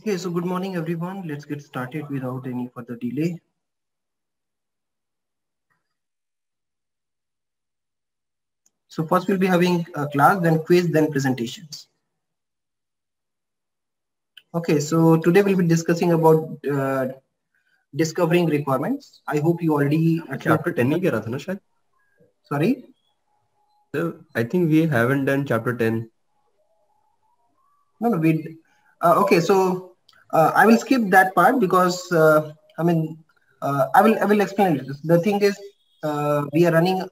Okay, so good morning, everyone. Let's get started without any further delay. So first we'll be having a class, then quiz, then presentations. Okay, so today we'll be discussing about discovering requirements. I hope you already chapter 10 नहीं किया था ना शायद. Sorry? So I think we haven't done chapter 10. No, we. Okay, so I will skip that part because I will explain it. The thing is, we are running.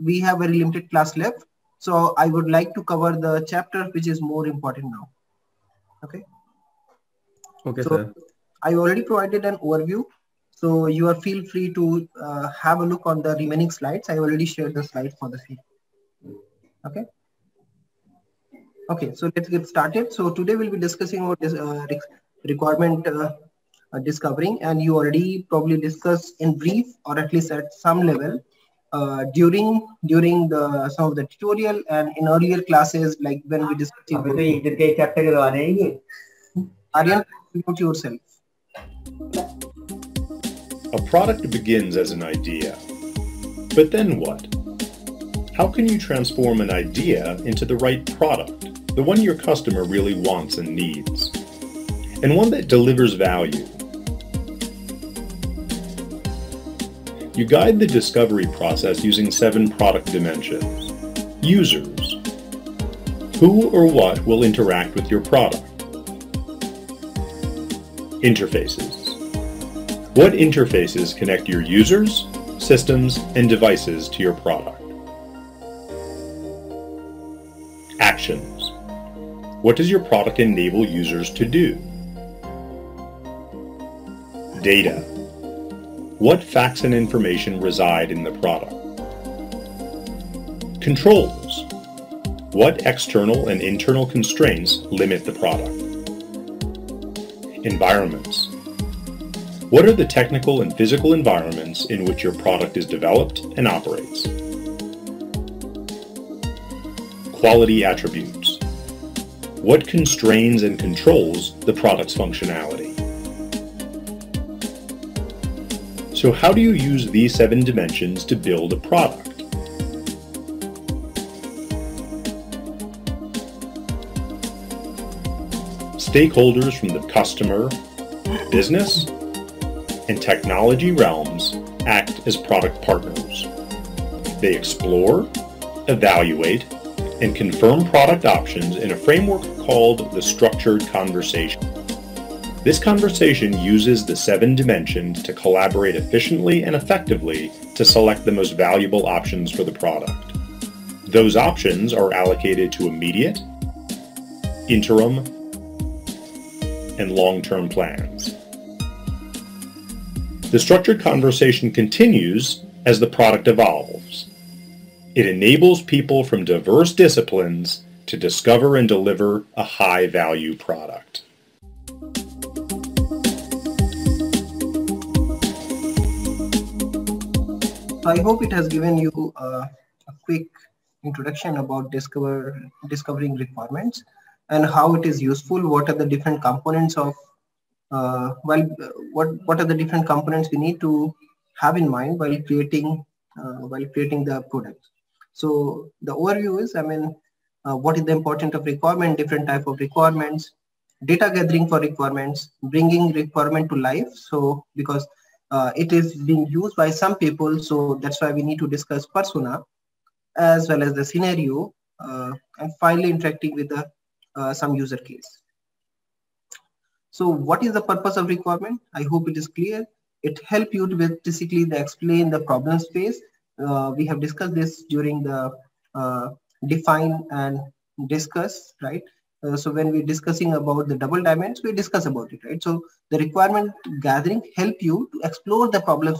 We have very limited class left, so I would like to cover the chapter which is more important now. Okay. Okay, So sir. I already provided an overview, so you are feel free to have a look on the remaining slides. I already shared the slides for the same. Okay. Okay, so let's get started. So today we'll be discussing about this requirement discovering, and you already probably discussed in brief or at least at some level during the some of the tutorial and in earlier classes, like when we discussed. Aryan, mute yourself. A product begins as an idea, but then what? How can you transform an idea into the right product, the one your customer really wants and needs, and one that delivers value? You guide the discovery process using 7 product dimensions. Users. Who or what will interact with your product? Interfaces. What interfaces connect your users, systems, and devices to your product? Actions. What does your product enable users to do? Data. What facts and information reside in the product? Controls. What external and internal constraints limit the product? Environments. What are the technical and physical environments in which your product is developed and operates? Quality attributes. What constrains and controls the product's functionality? So how do you use these 7 dimensions to build a product? Stakeholders from the customer, business, and technology realms act as product partners. They explore, evaluate, and confirm product options in a framework called the structured conversation. This conversation uses the 7 dimensions to collaborate efficiently and effectively to select the most valuable options for the product. Those options are allocated to immediate, interim, and long-term plans. The structured conversation continues as the product evolves. It enables people from diverse disciplines to discover and deliver a high-value product. I hope it has given you a quick introduction about discovering requirements and how it is useful. What are the different components of what are the different components we need to have in mind while creating the product. So the overview is, what is the importance of requirement, different type of requirements, data gathering for requirements, bringing requirement to life. So because it is being used by some people, so that's why we need to discuss persona as well as the scenario, and finally interacting with the some user case. So what is the purpose of requirement? I hope it is clear. It helps you to basically explain the problem space. We have discussed this during the define and discuss, right? So when we're discussing about the double dimensions, we discuss about it, right? So the requirement gathering help you to explore the problem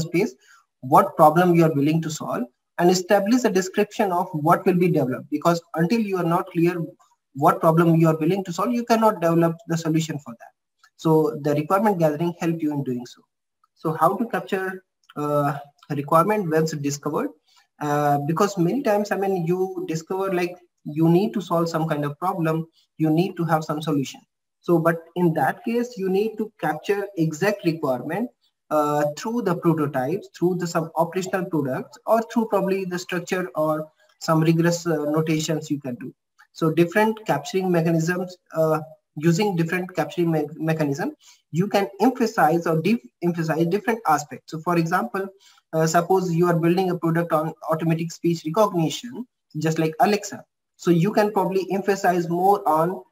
space, what problem you are willing to solve, and establish a description of what will be developed. Because until you are not clear what problem you are willing to solve, you cannot develop the solution for that. So the requirement gathering help you in doing so. So how to capture a requirement once discovered? Because many times, you discover like you need to solve some kind of problem, you need to have some solution. So, but in that case, you need to capture exact requirement through the prototypes, through the some operational products, or through probably the structure or some rigorous notations you can do. So different capturing mechanisms, using different capturing mechanism, you can emphasize or de-emphasize different aspects. So for example, suppose you are building a product on automatic speech recognition, just like Alexa. So you can probably emphasize more on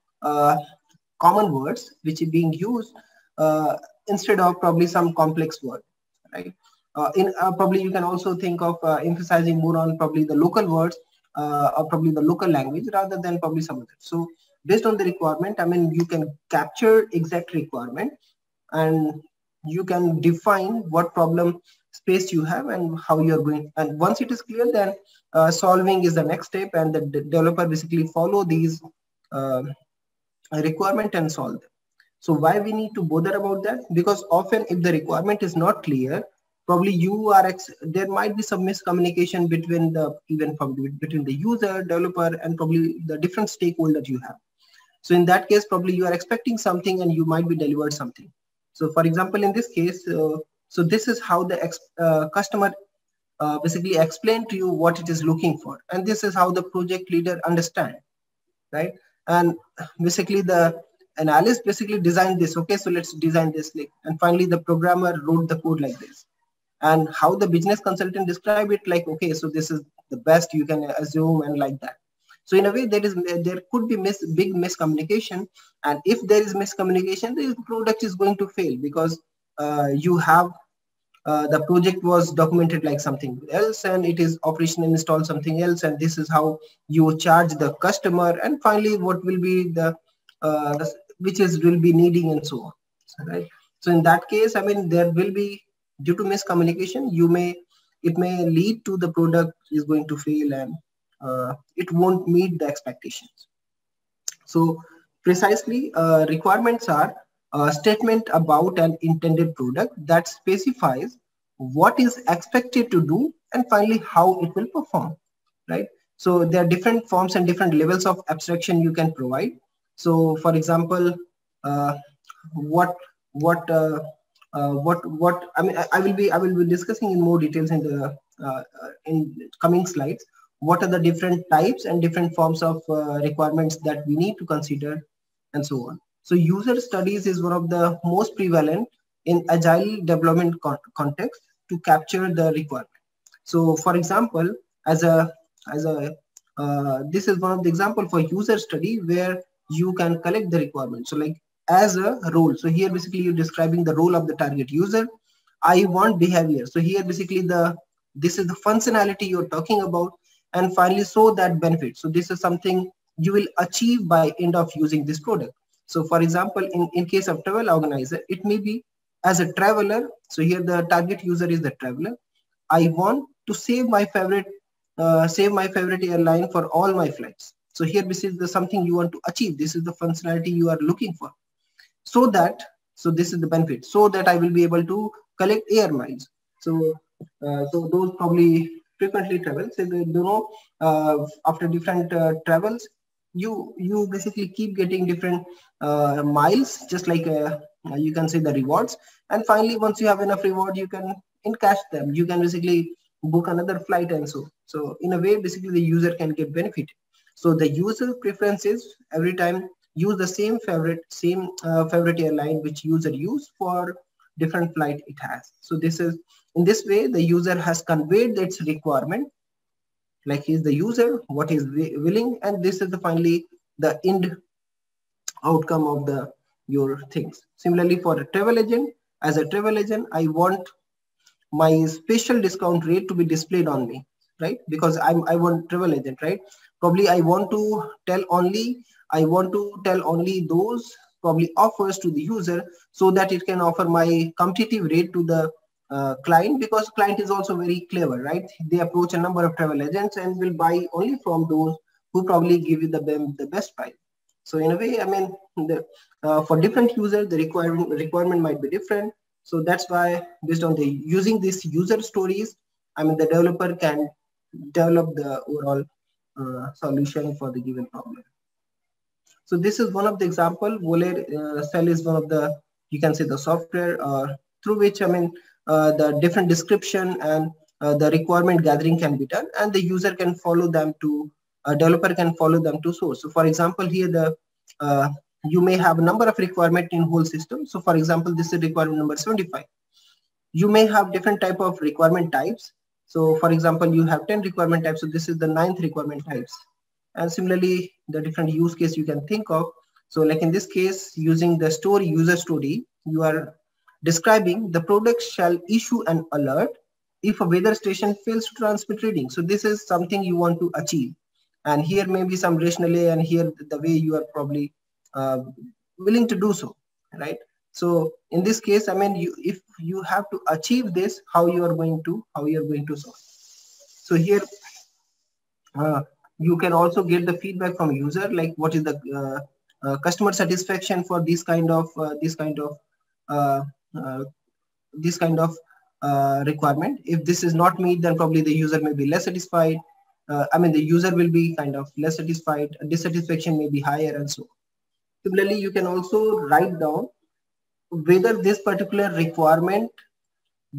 common words which are being used instead of probably some complex word, right? Probably you can also think of emphasizing more on probably the local words or probably the local language rather than probably some other. So based on the requirement, I mean, you can capture exact requirement and you can define what problem space you have and how you're going. And once it is clear, then solving is the next step, and the developer basically follow these requirement and solve them. So why we need to bother about that? Because often if the requirement is not clear, probably you are there might be some miscommunication between between the user, developer, and probably the different stakeholders you have. So in that case, probably you are expecting something and you might be delivered something. So for example, in this case, so this is how the customer basically explain to you what it is looking for, and this is how the project leader understand, right? And basically the analyst basically designed this. Okay, so let's design this, and finally the programmer wrote the code like this. And how the business consultant describe it, like, okay, so this is the best you can assume, and like that. So in a way, there could be big miscommunication, and if there is miscommunication, the product is going to fail because you have the project was documented like something else, and it is operational installed something else, and this is how you charge the customer, and finally what will be the will be needing, and so on, right? So in that case, I mean, there will be, due to miscommunication, it may lead to the product is going to fail, and it won't meet the expectations. So precisely, requirements are a statement about an intended product that specifies what is expected to do and finally how it will perform, right? So there are different forms and different levels of abstraction you can provide. So for example, what I mean, I will be discussing in more details in the in coming slides. What are the different types and different forms of requirements that we need to consider, and so on. So user studies is one of the most prevalent in agile development context to capture the requirement. So for example, this is one of the example for user study where you can collect the requirement. So like as a role. So here basically you're describing the role of the target user. I want behavior. So here basically this is the functionality you're talking about, and finally show that benefit. So this is something you will achieve by end of using this product. So for example, in case of travel organizer, it may be as a traveler. So here the target user is the traveler. I want to save my favorite airline for all my flights. So here this is something you want to achieve. This is the functionality you are looking for. So this is the benefit. So that I will be able to collect air miles. So those probably frequently travel. So they know after different travels, you basically keep getting different miles, just like you can say the rewards. And finally, once you have enough reward, you can encash them. You can basically book another flight, and so in a way, basically the user can get benefit. So the user preferences every time use the same favorite airline which user use for different flight it has. So this is, in this way, the user has conveyed its requirement, like he's the user, what is willing, and this is finally the end outcome of your things. Similarly, for a travel agent, as a travel agent, I want my special discount rate to be displayed on me, right? Because I want travel agent, right? Probably I want to tell only those probably offers to the user, so that it can offer my competitive rate to the client, because client is also very clever, right? They approach a number of travel agents and will buy only from those who probably give you the best price. So in a way, I mean, for different users, the requirement might be different. So that's why, based on using these user stories, I mean, the developer can develop the overall solution for the given problem. So this is one of the example. Voler cell is one of the, you can say, the software through which, I mean, the different description and the requirement gathering can be done, and the user can follow them to, developer can follow them to source. So for example, here you may have a number of requirement in whole system. So for example, this is requirement number 75. You may have different type of requirement types. So for example, you have 10 requirement types. So this is the 9th requirement types. And similarly, the different use case you can think of. So like in this case, using the story, user story, you are describing the product shall issue an alert if a weather station fails to transmit reading. So this is something you want to achieve. And here may be some rationale, and here the way you are probably willing to do so, right? So in this case, I mean, if you have to achieve this, how you are going to solve. So here you can also get the feedback from user, like what is the customer satisfaction for this kind of requirement. If this is not met, then probably the user may be less satisfied. I mean, the user will be kind of less satisfied, dissatisfaction may be higher, and so on. Similarly, you can also write down whether this particular requirement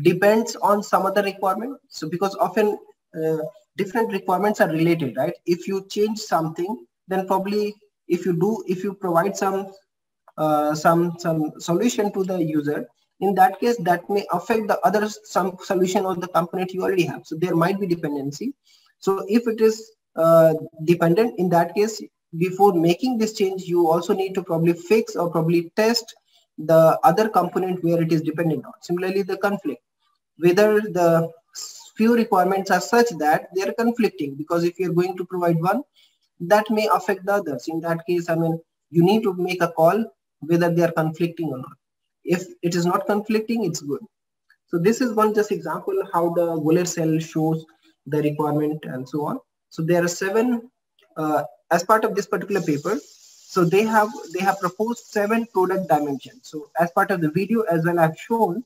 depends on some other requirement. So because often different requirements are related, right? If you change something, then probably if you provide some solution to the user, in that case, that may affect the other some solution or the component you already have. So there might be dependency. So if it is dependent, in that case, before making this change, you also need to probably fix or probably test the other component where it is dependent on. Similarly, the conflict, whether the few requirements are such that they are conflicting, because if you're going to provide one, that may affect the others. In that case, I mean, you need to make a call whether they are conflicting or not. If it is not conflicting, it's good. So this is one just example how the Voler cell shows the requirement and so on. So there are 7 as part of this particular paper. So they have proposed 7 product dimensions. So as part of the video as well, I've shown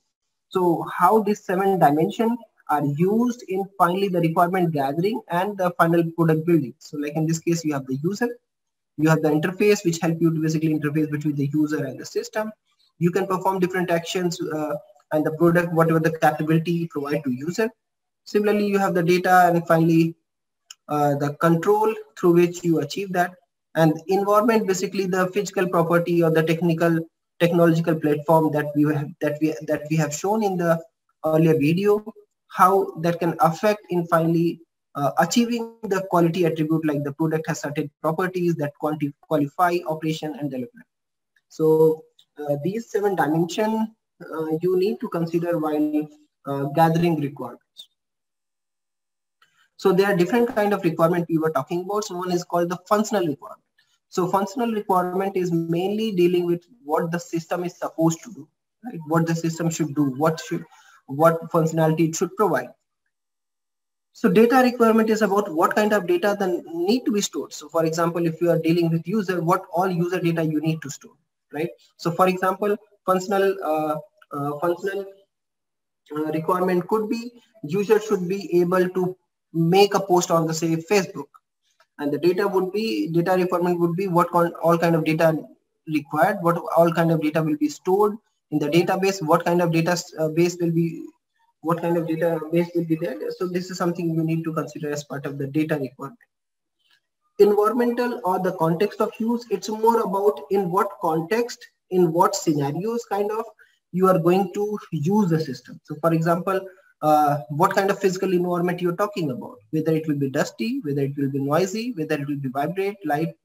so how these 7 dimensions are used in finally the requirement gathering and the final product building. So like in this case, you have the user, you have the interface, which help you to basically interface between the user and the system. You can perform different actions and the product, whatever the capability you provide to user. Similarly, you have the data, and finally the control through which you achieve that. And environment, basically the physical property or the technological platform that we have shown in the earlier video, how that can affect in finally achieving the quality attribute, like the product has certain properties that qualify operation and development. So these 7 dimensions you need to consider while gathering requirements. So there are different kind of requirement we were talking about. So one is called the functional requirement. So functional requirement is mainly dealing with what the system is supposed to do, right? What the system should do, what functionality it should provide. So data requirement is about what kind of data then need to be stored. So for example, if you are dealing with user, what all user data you need to store, right? So for example, functional requirement could be user should be able to make a post on the say Facebook, and the data requirement would be what all kind of data required, what all kind of data will be stored in the database, what kind of database will be there. So this is something you need to consider as part of the data requirement. Environmental or the context of use, it's more about in what context, in what scenarios kind of you are going to use the system. So for example, what kind of physical environment you're talking about, whether it will be dusty, whether it will be noisy, whether it will be vibrate, light,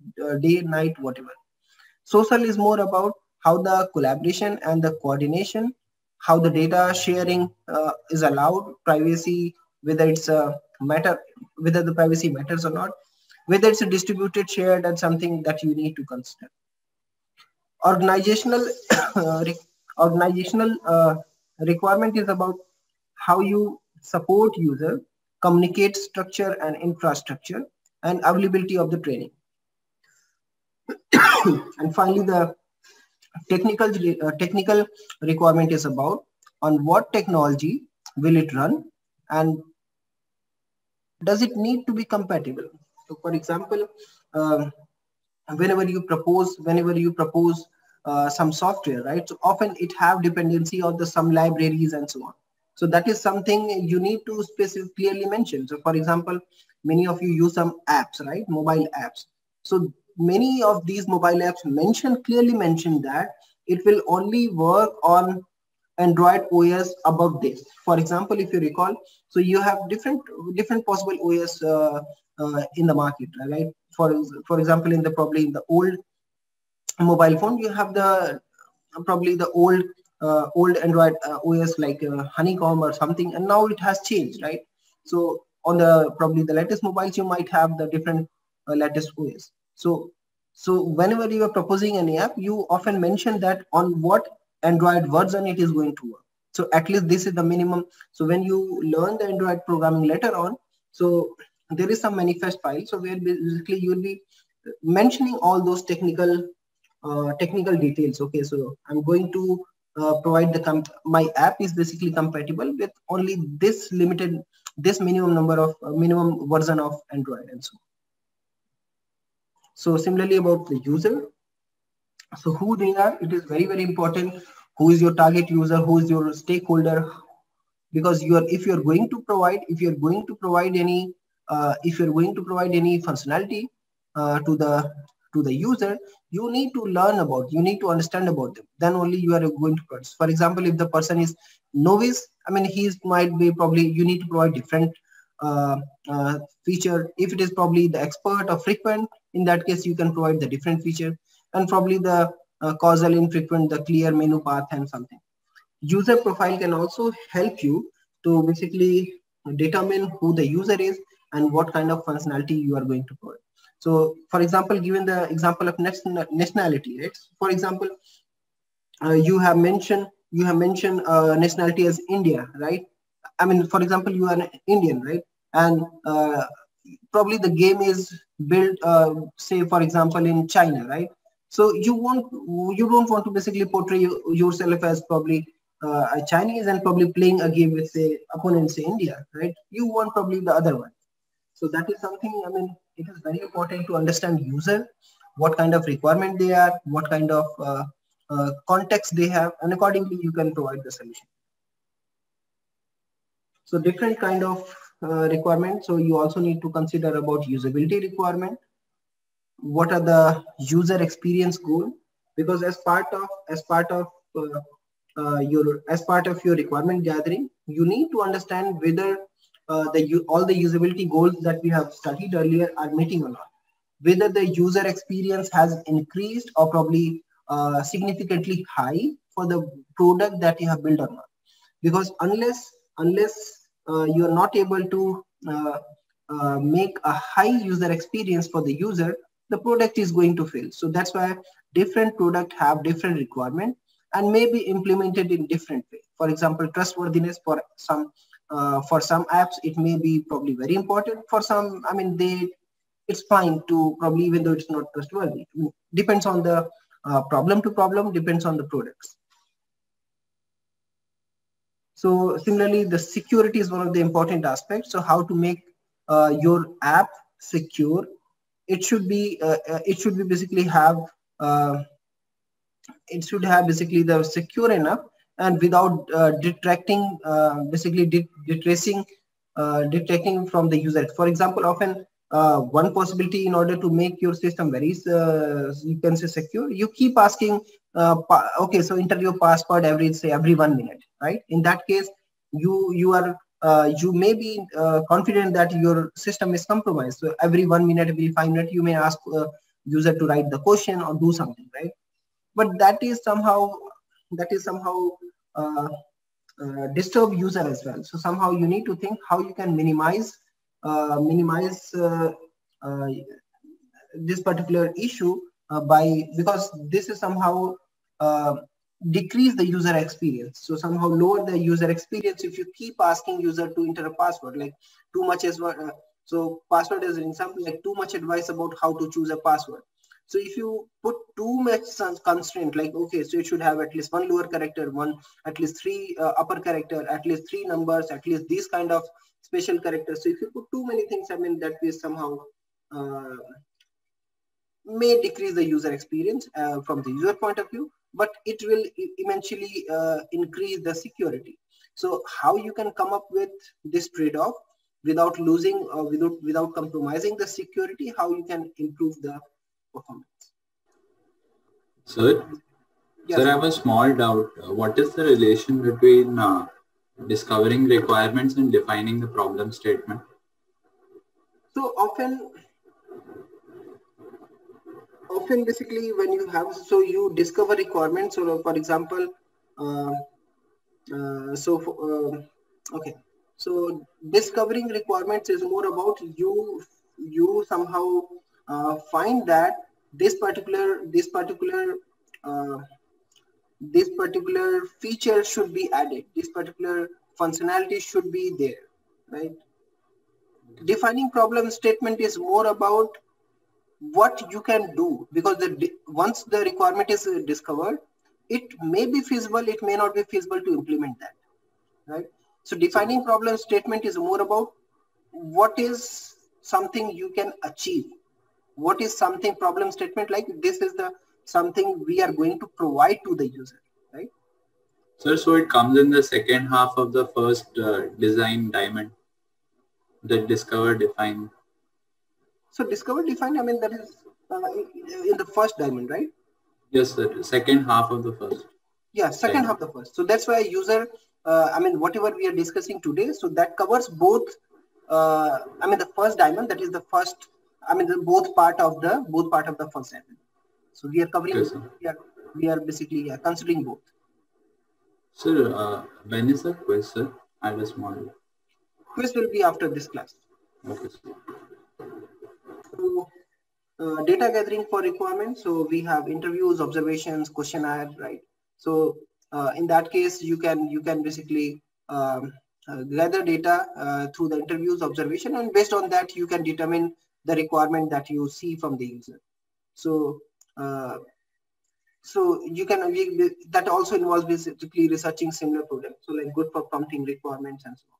day, night, whatever. Social is more about how the collaboration and the coordination, how the data sharing is allowed, privacy, whether it's whether the privacy matters or not, whether it's a distributed, shared, and something that you need to consider. Organizational requirement is about how you support user, communicate structure and infrastructure, and availability of the training. And finally, the technical requirement is about on what technology will it run and does it need to be compatible. So for example, whenever you propose some software, right? So often it have dependency on the some libraries and so on. So that is something you need to specifically clearly mention. So for example, many of you use some apps, right? Mobile apps. So many of these mobile apps clearly mention that it will only work on Android OS above this. For example, if you recall, so you have different possible OS in the market, right? For example, in the probably in the old mobile phone, you have the probably the old Android OS like Honeycomb or something, and now it has changed, right? So on the probably the latest mobiles, you might have the different latest OS. So whenever you are proposing an app, you often mention that on what Android version it is going to work. So at least this is the minimum. So when you learn the Android programming later on, so there is some manifest file. So where basically you will be mentioning all those technical details. Okay, so I'm going to provide my app is basically compatible with only this minimum number of minimum version of Android and so on. So similarly about the user, so who they are, it is very important. Who is your target user? Who is your stakeholder? Because if you're going to provide any functionality to the user, you need to learn about, you need to understand about them. Then only you are going to purchase. For example, if the person is novice, I mean, might be probably you need to provide different feature. If it is probably the expert or frequent, in that case you can provide the different feature, and probably the causal, infrequent, the clear menu path and something. User profile can also help you to basically determine who the user is and what kind of functionality you are going to provide. So for example, given the example of nationality, right? For example, you have mentioned nationality as India, right? I mean, for example, you are an Indian, right? And probably the game is built, say, for example, in China, right? So you don't want to basically portray yourself as probably a Chinese and probably playing a game with, say, opponent, say, India, right? You want probably the other one. So that is something, I mean, it is very important to understand user, what kind of requirement they are, what kind of context they have, and accordingly you can provide the solution. So different kind of requirements. So you also need to consider about usability requirement. What are the user experience goal? Because as part of your requirement gathering, you need to understand whether all the usability goals that we have studied earlier are meeting or not. Whether the user experience has increased or probably significantly high for the product that you have built or not. Because unless you are not able to make a high user experience for the user, the product is going to fail. So that's why different products have different requirements and may be implemented in different way. For example, trustworthiness for some apps, it may be probably very important. For some, I mean, it's fine to probably, even though it's not trustworthy. Depends on the problem to problem, depends on the products. So similarly, the security is one of the important aspects. So how to make your app secure? It should be basically have basically the secure enough and without detracting from the user. For example, often one possibility in order to make your system very you can say secure, you keep asking okay, so enter your password every 1 minute, right? In that case, you may be confident that your system is compromised. So every 1 minute, every 5 minutes, you may ask user to write the question or do something, right? But that is somehow disturb user as well. So somehow you need to think how you can minimize this particular issue because this is somehow decrease the user experience. So somehow lower the user experience if you keep asking user to enter a password, like too much as so password is an example, like too much advice about how to choose a password. So if you put too much constraint, like, okay, so it should have at least 1 lower character, at least 3 upper character, at least 3 numbers, at least these kind of special characters. So if you put too many things, I mean, that will somehow may decrease the user experience from the user point of view, but it will eventually increase the security. So how you can come up with this trade-off without losing without compromising the security, how you can improve the performance. Sir, Yes. Sir, I have a small doubt. What is the relation between discovering requirements and defining the problem statement? So often basically when you have, so you discover requirements, or for example, okay, so discovering requirements is more about you somehow find that this particular feature should be added, this particular functionality should be there, right? Defining problem statement is more about what you can do, because once the requirement is discovered, it may be feasible, it may not be feasible to implement that, right? So defining problem statement is more about what is something you can achieve, what is something problem statement, like this is the something we are going to provide to the user, right? Sir, so it comes in the second half of the first design diamond, the discover, define. So discover, define, I mean, that is in the first diamond, right? Yes, sir. Second half of the first. Yeah, second half of the first. So that's why user, I mean, whatever we are discussing today, so that covers both, I mean, the first diamond, that is the first, I mean, the both part of the first diamond. So we are covering, Okay, we are basically considering both. Sir, when is the quiz, sir? I have a small. Quiz will be after this class. Okay, sir. So data gathering for requirements. So we have interviews, observations, questionnaire, right? So in that case, you can basically gather data through the interviews, observation, and based on that, you can determine the requirement that you see from the user. So so you can, that also involves basically researching similar products. So like good for prompting requirements and so on.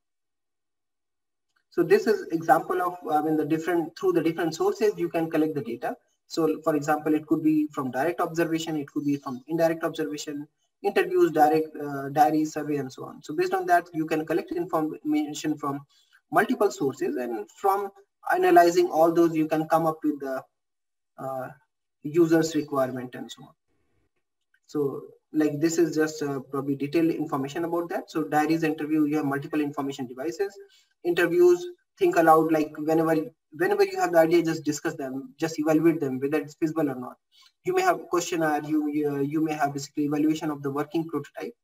So this is example of, I mean, through the different sources you can collect the data. So for example, it could be from direct observation, it could be from indirect observation, interviews, direct diary, survey, and so on. So based on that, you can collect information from multiple sources, and from analyzing all those, you can come up with the user's requirement and so on. So like this is just probably detailed information about that. So diaries, interview, you have multiple information devices. Interviews, think aloud, like whenever you have the idea, just discuss them, just evaluate them, whether it's feasible or not. You may have questionnaire, you may have basically evaluation of the working prototype.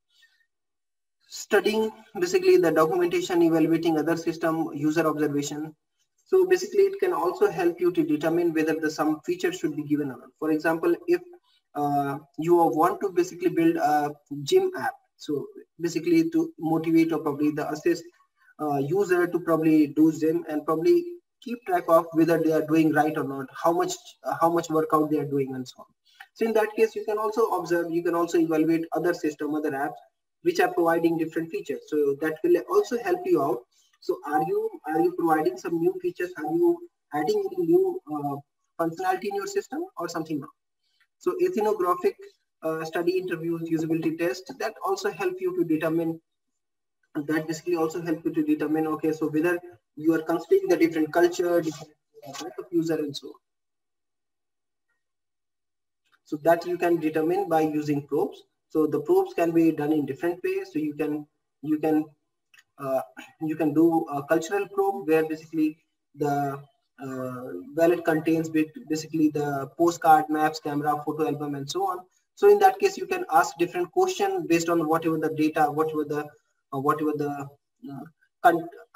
Studying basically the documentation, evaluating other system, user observation. So basically it can also help you to determine whether some feature should be given or not. For example, if you want to basically build a gym app, so basically to motivate or probably the assist user to probably do gym and probably keep track of whether they are doing right or not, how much workout they are doing and so on. So in that case, you can also observe, you can also evaluate other system, other apps which are providing different features. So that will also help you out. So are you providing some new features? Are you adding any new functionality in your system or something not? So ethnographic study, interviews, usability test, that also help you to determine, that basically also help you to determine, okay, so whether you are considering the different culture, different type of user and so on. So that you can determine by using probes. So the probes can be done in different ways. So you can do a cultural probe where basically the wallet contains basically the postcard, maps, camera, photo album, and so on. So in that case, you can ask different questions based on whatever the data, whatever the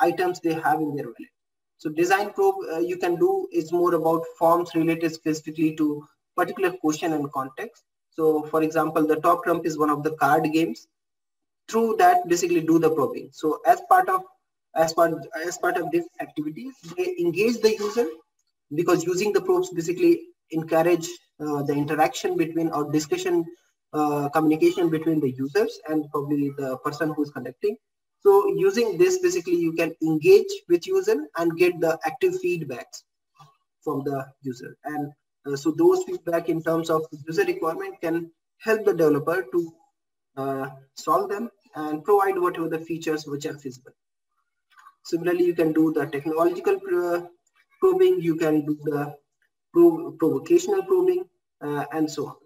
items they have in their wallet. So design probe you can do is more about forms related specifically to particular question and context. So for example, the top trump is one of the card games. Through that, basically do the probing. So as part of this activity, they engage the user, because using the probes basically encourage the interaction between, or discussion, communication between the users and probably the person who is conducting. So using this, basically you can engage with user and get the active feedbacks from the user. And So those feedback in terms of user requirement can help the developer to solve them and provide whatever the features which are feasible. Similarly, you can do the technological probing, you can do the provocational probing, and so on.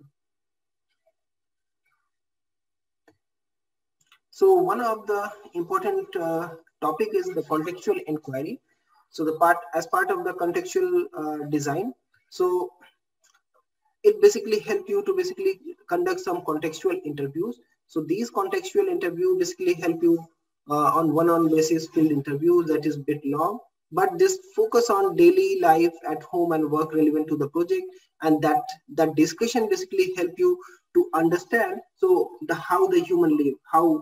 So one of the important topic is the contextual inquiry. So as part of the contextual design, so it basically helps you to basically conduct some contextual interviews. So these contextual interviews basically help you on one-on-one basis field interviews that is a bit long, but this focus on daily life at home and work relevant to the project, and that discussion basically help you to understand so how the human live, how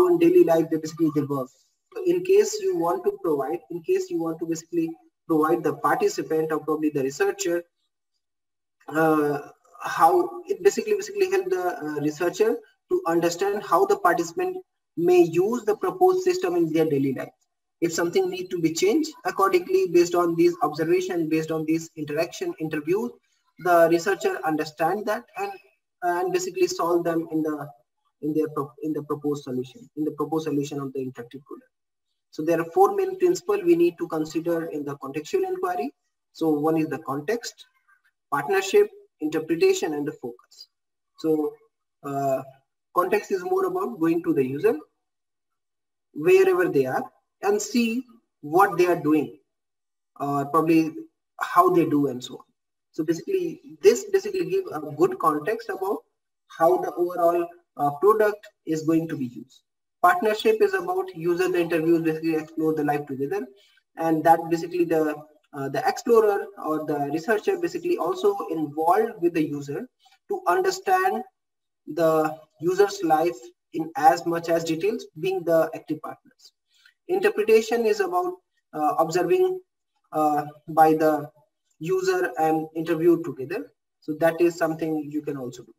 in daily life they basically they work. So in case you want to basically provide the participant or probably the researcher how it basically help the researcher to understand how the participant may use the proposed system in their daily life. If something need to be changed accordingly based on these observations, based on these interaction interviews, the researcher understand that and basically solve them in the proposed solution of the interactive product. So there are 4 main principles we need to consider in the contextual inquiry. So one is the context, partnership, interpretation, and the focus. So context is more about going to the user wherever they are and see what they are doing, probably how they do and so on. So basically this give a good context about how the overall product is going to be used. Partnership is about user the interviews basically explore the life together, and that basically the explorer or the researcher basically also involved with the user to understand the user's life in as much as details, being the active partners. Interpretation is about observing by the user and interview together. So that is something you can also do.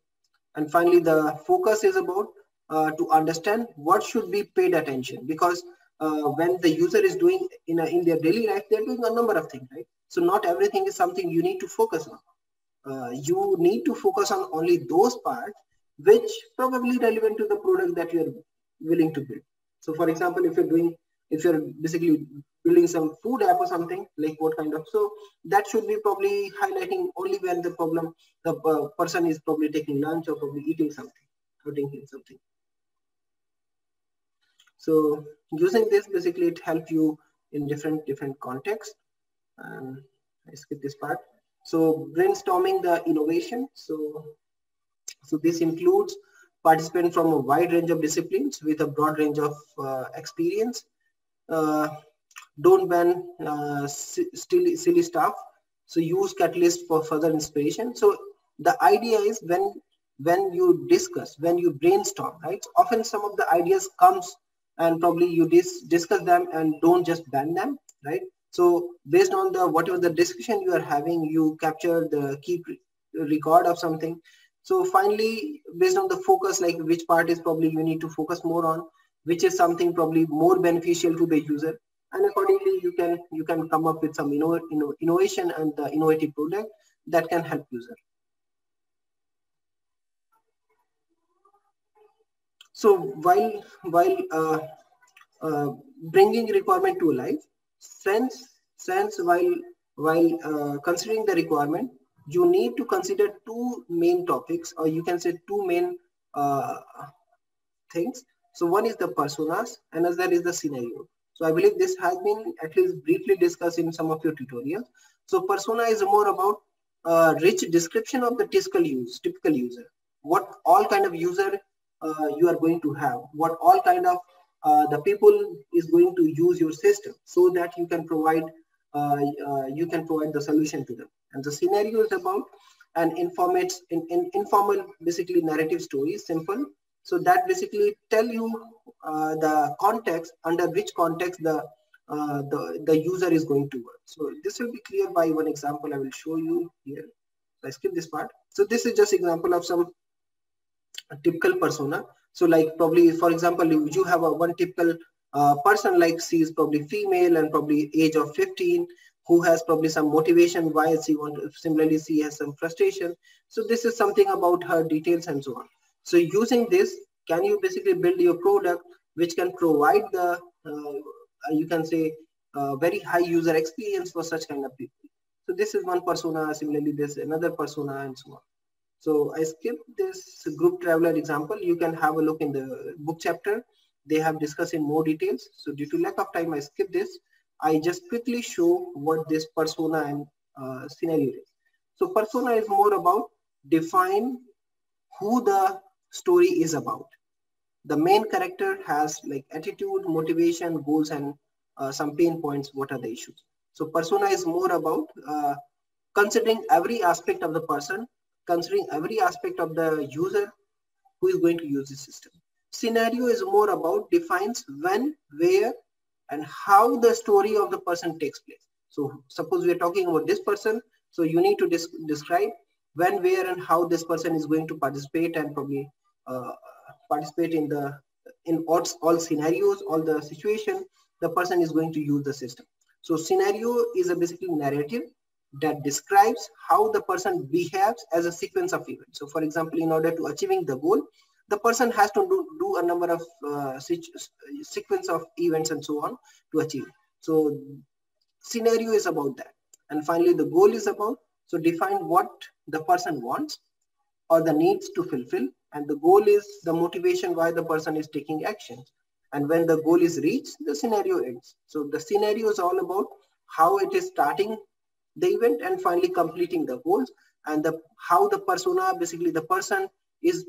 And finally, the focus is about to understand what should be paid attention, because when the user is doing in their daily life, they're doing a number of things, right? So not everything is something you need to focus on. You need to focus on only those parts which probably relevant to the product that you're willing to build. So for example, if you're basically building some food app or something, like what kind of, so that should be probably highlighting only when the person is probably taking lunch or probably eating something or drinking something. So using this, basically it helps you in different contexts. I skip this part. So brainstorming the innovation. So this includes participants from a wide range of disciplines with a broad range of experience. Don't ban silly stuff. So use Catalyst for further inspiration. So the idea is when you discuss, when you brainstorm, right? Often some of the ideas comes and probably you discuss them and don't just ban them, right? So based on whatever the discussion you are having, you capture the key record of something. So finally, based on the focus, like which part is probably you need to focus more on, which is something probably more beneficial to the user, and accordingly you can come up with some innovation and the innovative product that can help user. So while bringing requirement to life, while considering the requirement, you need to consider 2 main topics, or you can say 2 main things. So one is the personas, and another is the scenario. So I believe this has been at least briefly discussed in some of your tutorials. So persona is more about rich description of the typical user, what all kind of user you are going to have, what all kind of the people is going to use your system, so that you can provide the solution to them. And the scenario is about an informal basically narrative story, simple. So that basically tell you the context, under which context the user is going to work. So this will be clear by one example I will show you here. So I skip this part. So this is just example of some typical persona. So like probably, for example, you have one typical person, like she is probably female and probably age of 15. who has probably some motivation, why she wants, similarly she has some frustration. So this is something about her details and so on. So using this, can you basically build your product which can provide the, you can say, very high user experience for such kind of people. So this is one persona, similarly there's another persona and so on. So I skipped this group traveler example. You can have a look in the book chapter. They have discussed in more details. So due to lack of time, I skipped this. I just quickly show what this persona and scenario is. So persona is more about define who the story is about. The main character has like attitude, motivation, goals, and some pain points. What are the issues? So persona is more about considering every aspect of the person, considering every aspect of the user who is going to use the system. Scenario is more about defines when, where, and how the story of the person takes place. So suppose we are talking about this person, so you need to describe when, where, and how this person is going to participate, and probably participate in all scenarios, all the situation the person is going to use the system. So scenario is a basically narrative that describes how the person behaves as a sequence of events. So for example, in order to achieving the goal, the person has to do a number of sequence of events and so on to achieve. So scenario is about that. And finally, the goal is about, so define what the person wants or the needs to fulfill. And the goal is the motivation why the person is taking action. And when the goal is reached, the scenario ends. So the scenario is all about how it is starting the event and finally completing the goals, and how the persona, basically the person, is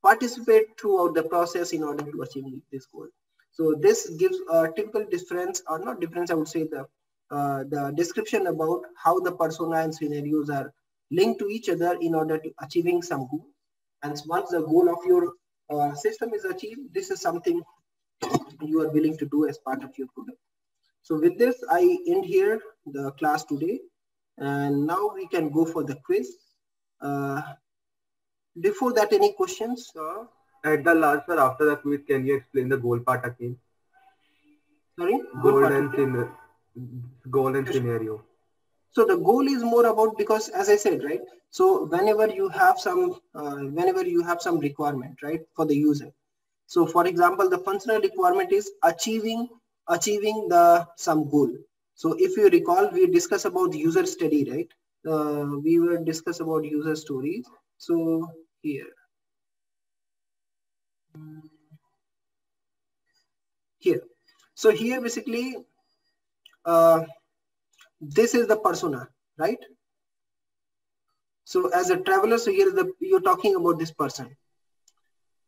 participate throughout the process in order to achieve this goal. So this gives a typical difference, or not difference, I would say the description about how the persona and scenarios are linked to each other in order to achieving some goal. And once the goal of your system is achieved, this is something you are willing to do as part of your product. So with this, I end here the class today, and now we can go for the quiz. Before that, any questions? At the last, sir, after the quiz, can you explain the goal part again? Sorry? Goal and scenario. So the goal is more about, because as I said, right? So whenever you have some requirement, right, for the user. So for example, the functional requirement is achieving some goal. So if you recall, we discussed about user study, right? We were discuss about user stories. So here, so here basically, this is the persona, right? So as a traveler, so here you're talking about this person.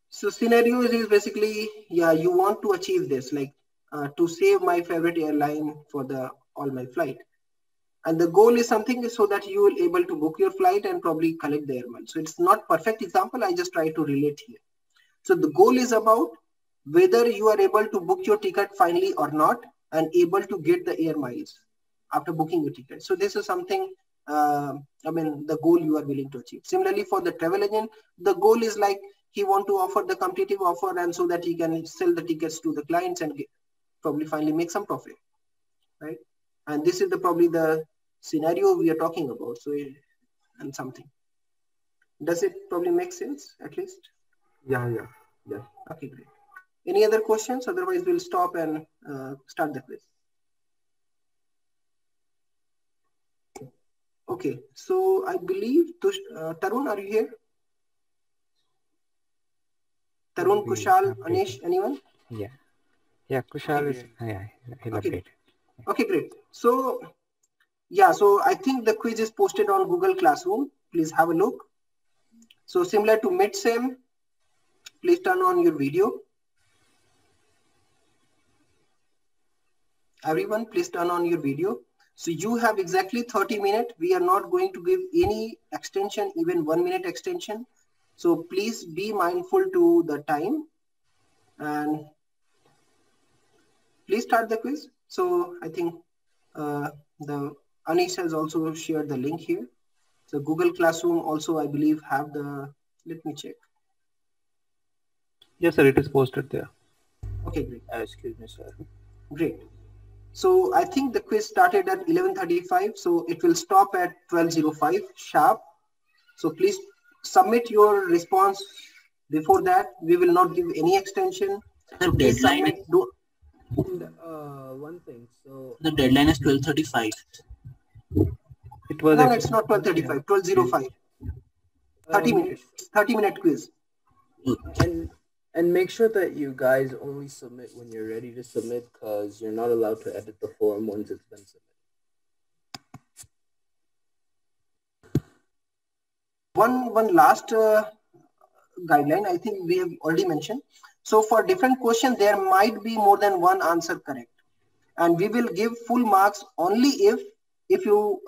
So scenario is basically, yeah, you want to achieve this, like to save my favorite airline for all my flight. And the goal is something so that you will able to book your flight and probably collect the air miles. So it's not perfect example, I just try to relate here. So the goal is about whether you are able to book your ticket finally or not, and able to get the air miles after booking your ticket. So this is something, the goal you are willing to achieve. Similarly, for the travel agent, the goal is like he want to offer the competitive offer, and so that he can sell the tickets to the clients and probably finally make some profit, right? And this is probably the scenario we are talking about. So, and something. Does it probably make sense at least? Yeah. Okay, great. Any other questions? Otherwise, we'll stop and start the quiz. Okay, so I believe Tarun, are you here? Tarun, Kushal, Anish, anyone? Yeah, Kushal is, elaborate. Okay, great. So, yeah, so I think the quiz is posted on Google Classroom. Please have a look. So similar to mid-sem, please turn on your video. Everyone, please turn on your video. So you have exactly 30 minutes. We are not going to give any extension, even 1 minute extension. So please be mindful to the time and please start the quiz. So I think the Anish has also shared the link here. So Google Classroom also, I believe, have the, let me check. Yes, sir, it is posted there. Okay, great. Excuse me, sir. Great. So I think the quiz started at 11:35, so it will stop at 12:05 sharp. So please submit your response before that. We will not give any extension. The deadline. One thing. So the deadline is 12:35. it was. No, it's not 12:35. 12:05. 30 minutes. 30-minute quiz. And make sure that you guys only submit when you're ready to submit, because you're not allowed to edit the form once it's been submitted. One last guideline, I think we have already mentioned. So for different questions, there might be more than one answer correct, and we will give full marks only if you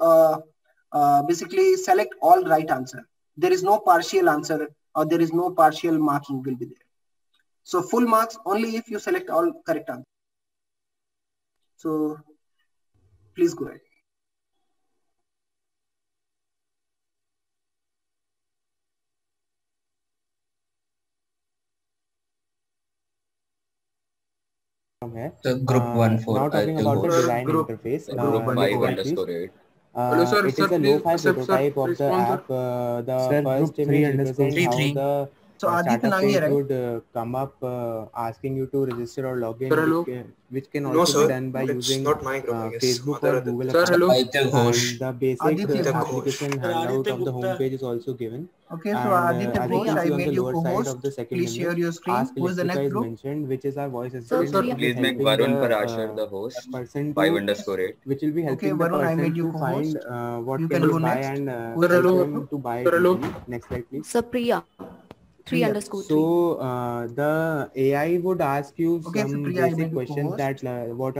basically select all right answer. There is no partial answer or there is no partial marking will be there. So full marks only if you select all correct answer. So please go ahead. From here. So group 1 for now talking about the design interface. group 5_8. It is a low-fi prototype of the app. The first image represents how the startup page would come up asking you to register or log in, which can also be done by using Facebook or Google account. And the basic application handout of the homepage is also given. Okay, so Aditya Ghosh, I made you co-host. Please share your screen. Ask Who is the next group? mentioned, which is our voice assistant. Please make Varun Parashar the host. 5_8. Which will be helping Okay, Varun, I made you to find co-host. what You can can you go buy next. and Hello. to buy. Next slide, please. Supriya. 3_3. So the AI would ask you Okay, some Supriya, I made basic you questions co-host. that what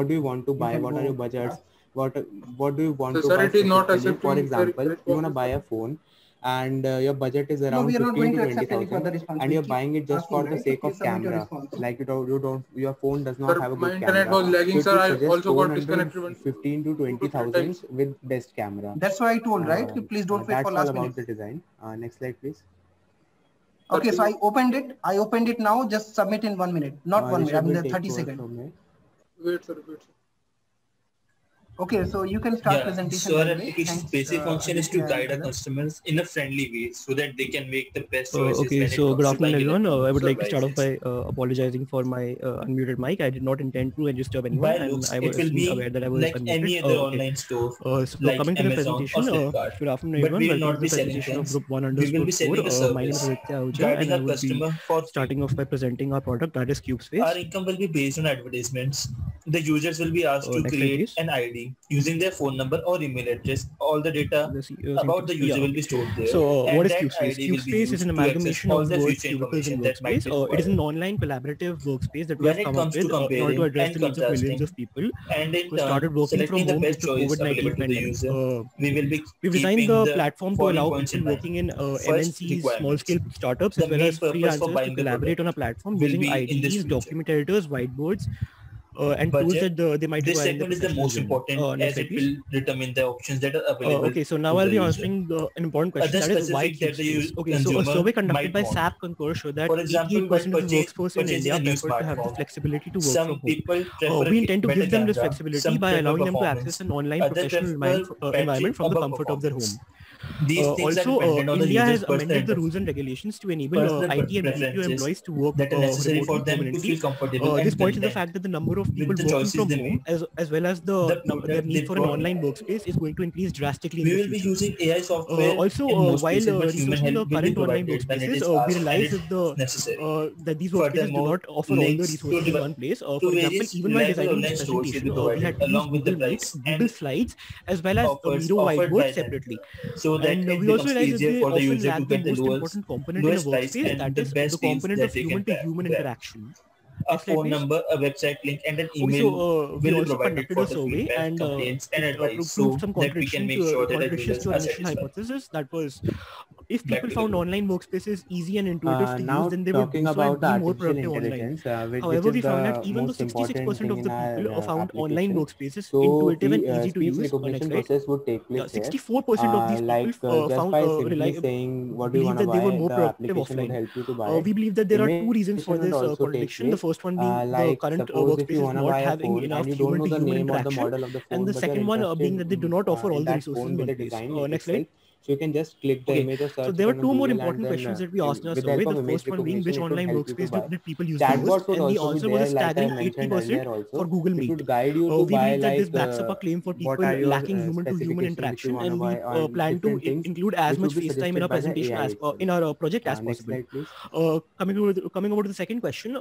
do you want to buy, can what are go. your budgets, what do you want So, to sir, buy it is not specifically. For accepting example, further you want to buy a phone and your budget is No, around we are not 15 going to to accept any 20,000 further response. and We you're keep buying it just asking, for the right? sake So of please submit your camera. response. Like you don't your phone does not Sir, have a my good internet camera. was lagging, So sir. it I would suggest also phone got disconnected under 15 to 20,000 with best camera. That's why I told, right? Please don't wait That's for all last about minute. the design. Next slide, please. Okay, so I opened it now. Just submit in 1 minute. Not 1 minute, I mean the 30 seconds. Wait, sir. Okay, so you can start presentation. So our right away. application's Thanks, basic function is to Aditya guide our brother. customers in a friendly way so that they can make the best choices. Okay, when it so comes good to afternoon, buying everyone. I would electronics like to start off by devices. apologizing for my unmuted mic. I did not intend to disturb anyone, By and looks, I it was will be aware that I was like unmuted. any other Okay. online store, So like coming to the Amazon or presentation, Flipkart. good afternoon, But everyone. we will Welcome not to be the selling presentation of things. Group 1 We will be selling a 4. My name is service, Aditya Ahuja, guiding and I our will be customer for free. starting off by presenting our product, that is CubeSpace. Our income will be based on advertisements. The users will be asked to Next slide, create please. an ID using their phone number or email address. All the data about the user will be stored there. So and what is that CubeSpace? ID will be CubeSpace is used an to access amalgamation all of the words, future cubicles, and information that might workspace. be It is an required. online collaborative workspace that we When have it come up comes to with in order to comparing address and the needs of millions contrasting, of people and in who turn started working from selecting the home best due to choice COVID-19 available to the pandemic. user, we will be We've designed keeping the the platform to following allow points people in mind. working in First, MNCs, requirements. small-scale startups, The as well main as purpose for freelancers to buying the collaborate on a product platform will using be in this IDs, future. documentators, whiteboards, and tools Budget. that they might This require in the segment is the professional most journey. important Next as slide, it please. will determine the options that are available. Okay, so now to I'll the be user. answering an important question, Other that is why specific that the CubeSpace. Okay, so a consumer survey conducted might by want. SAP Concur showed that For example, 88% when of the workforce in purchasing India a new prefer to have the smartphone, flexibility to work some from home. people prefer We a intend to better give them this camera, flexibility some by prefer allowing them to performance, access an online others professional prefer environment from the above comfort of their home. performance. These things are Also, dependent on the India has user's personal amended the rules and regulations to enable personal IT and BPO preferences employees to work that are necessary for remotely them to permanently. feel comfortable This and points to the content fact that the number of people with the working choices from they home, make. as well as The their product need they for an brought. online workspace, is going to increase drastically in We the will be future. using AI software Also, in most while cases, but human researching the help will be current online provided when it workspaces, is we asked and realized it is necessary. that these workspaces do Furthermore, not offer all the links resources in one place. to For example, various even while reliable designing online this stores will presentation, be we provided had to use along with the Google Meet, price Google and Slides, as well as offers Miro offered by whiteboard them, separately. so that And it we also becomes realized that easier they for the often user to lack the get the most lowest, important component in a lowest price workspace, and that the is the best deals component that of they can human-to-human grab. interaction. A Next slide, phone please. number, a website link, and an Okay, email so we will be also provided conducted for a the survey feedback, and complaints, and advice, proved so some that we can contradiction make sure that our to users our are initial satisfied. hypothesis. That was if people found online workspaces easy and intuitive to now use, then they would talking do so and about the be more artificial productive online. intelligence, which However, is we found that the even though most important 66% thing of in the our people found online application. workspaces So intuitive and the easy to speech use. recognition Next slide. process would take Yeah, place there. 64% of these Like people just by simply saying what you believe want to that they were buy, more the productive application would offline. help you to buy. We believe that there are two reasons for Imitation would this also take contradiction. The place. first one being the Like current suppose if you workspaces want to not buy a having phone enough and you don't know the human-to-human name or the interaction, model of the and phone, the but you're second one being that they do not offer all in the that resources phone in with one the place. design Next slide. itself. So you can just click the Okay, image or search so there were it on two more Google, important and questions then that we asked in our with the survey. help The of image first one being which recognition, it would online help you to workspace buy. did people use the Chatbot most, would and the also be answer was a there, like I staggering mentioned 80% earlier also. for Google It Meet. would guide you to We buy believe that this like backs up a claim for people what are your lacking human-to-human specifications which you interaction, want to and buy we on plan to different things include as which much would be FaceTime in suggested our by the presentation AI as itself. in our project as Next possible. slide, please. Coming over to the second question,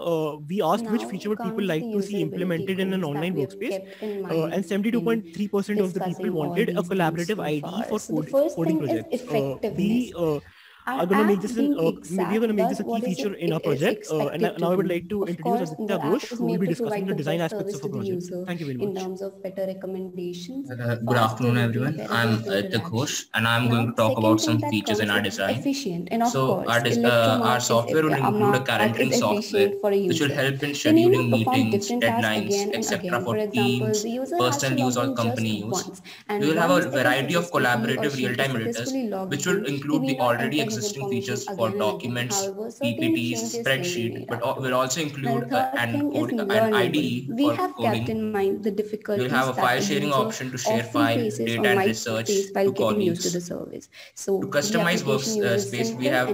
we asked which feature would people like to see implemented in an online workspace, and 72.3% of the people wanted a collaborative IDE for coding projects. We are going to make this we are going to make this a key feature in our project. And now I would like to introduce Aditya Ghosh, who will be discussing the design aspects of our project. Thank you very much. In terms of better recommendations. Good afternoon, everyone. I'm Aditya Ghosh, and I'm going to talk about some features in our design. Efficient, and of So course, our software will include a calendaring software, which will help in scheduling meetings, deadlines, etc. for teams, personal use or company use. We will have a variety of collaborative real-time editors, which will include the already existing features for documents, PPTs, spreadsheet, but will also include an IDE for coding. We'll have a file sharing option to share file, data, and research to colleagues. To customize workspace, we have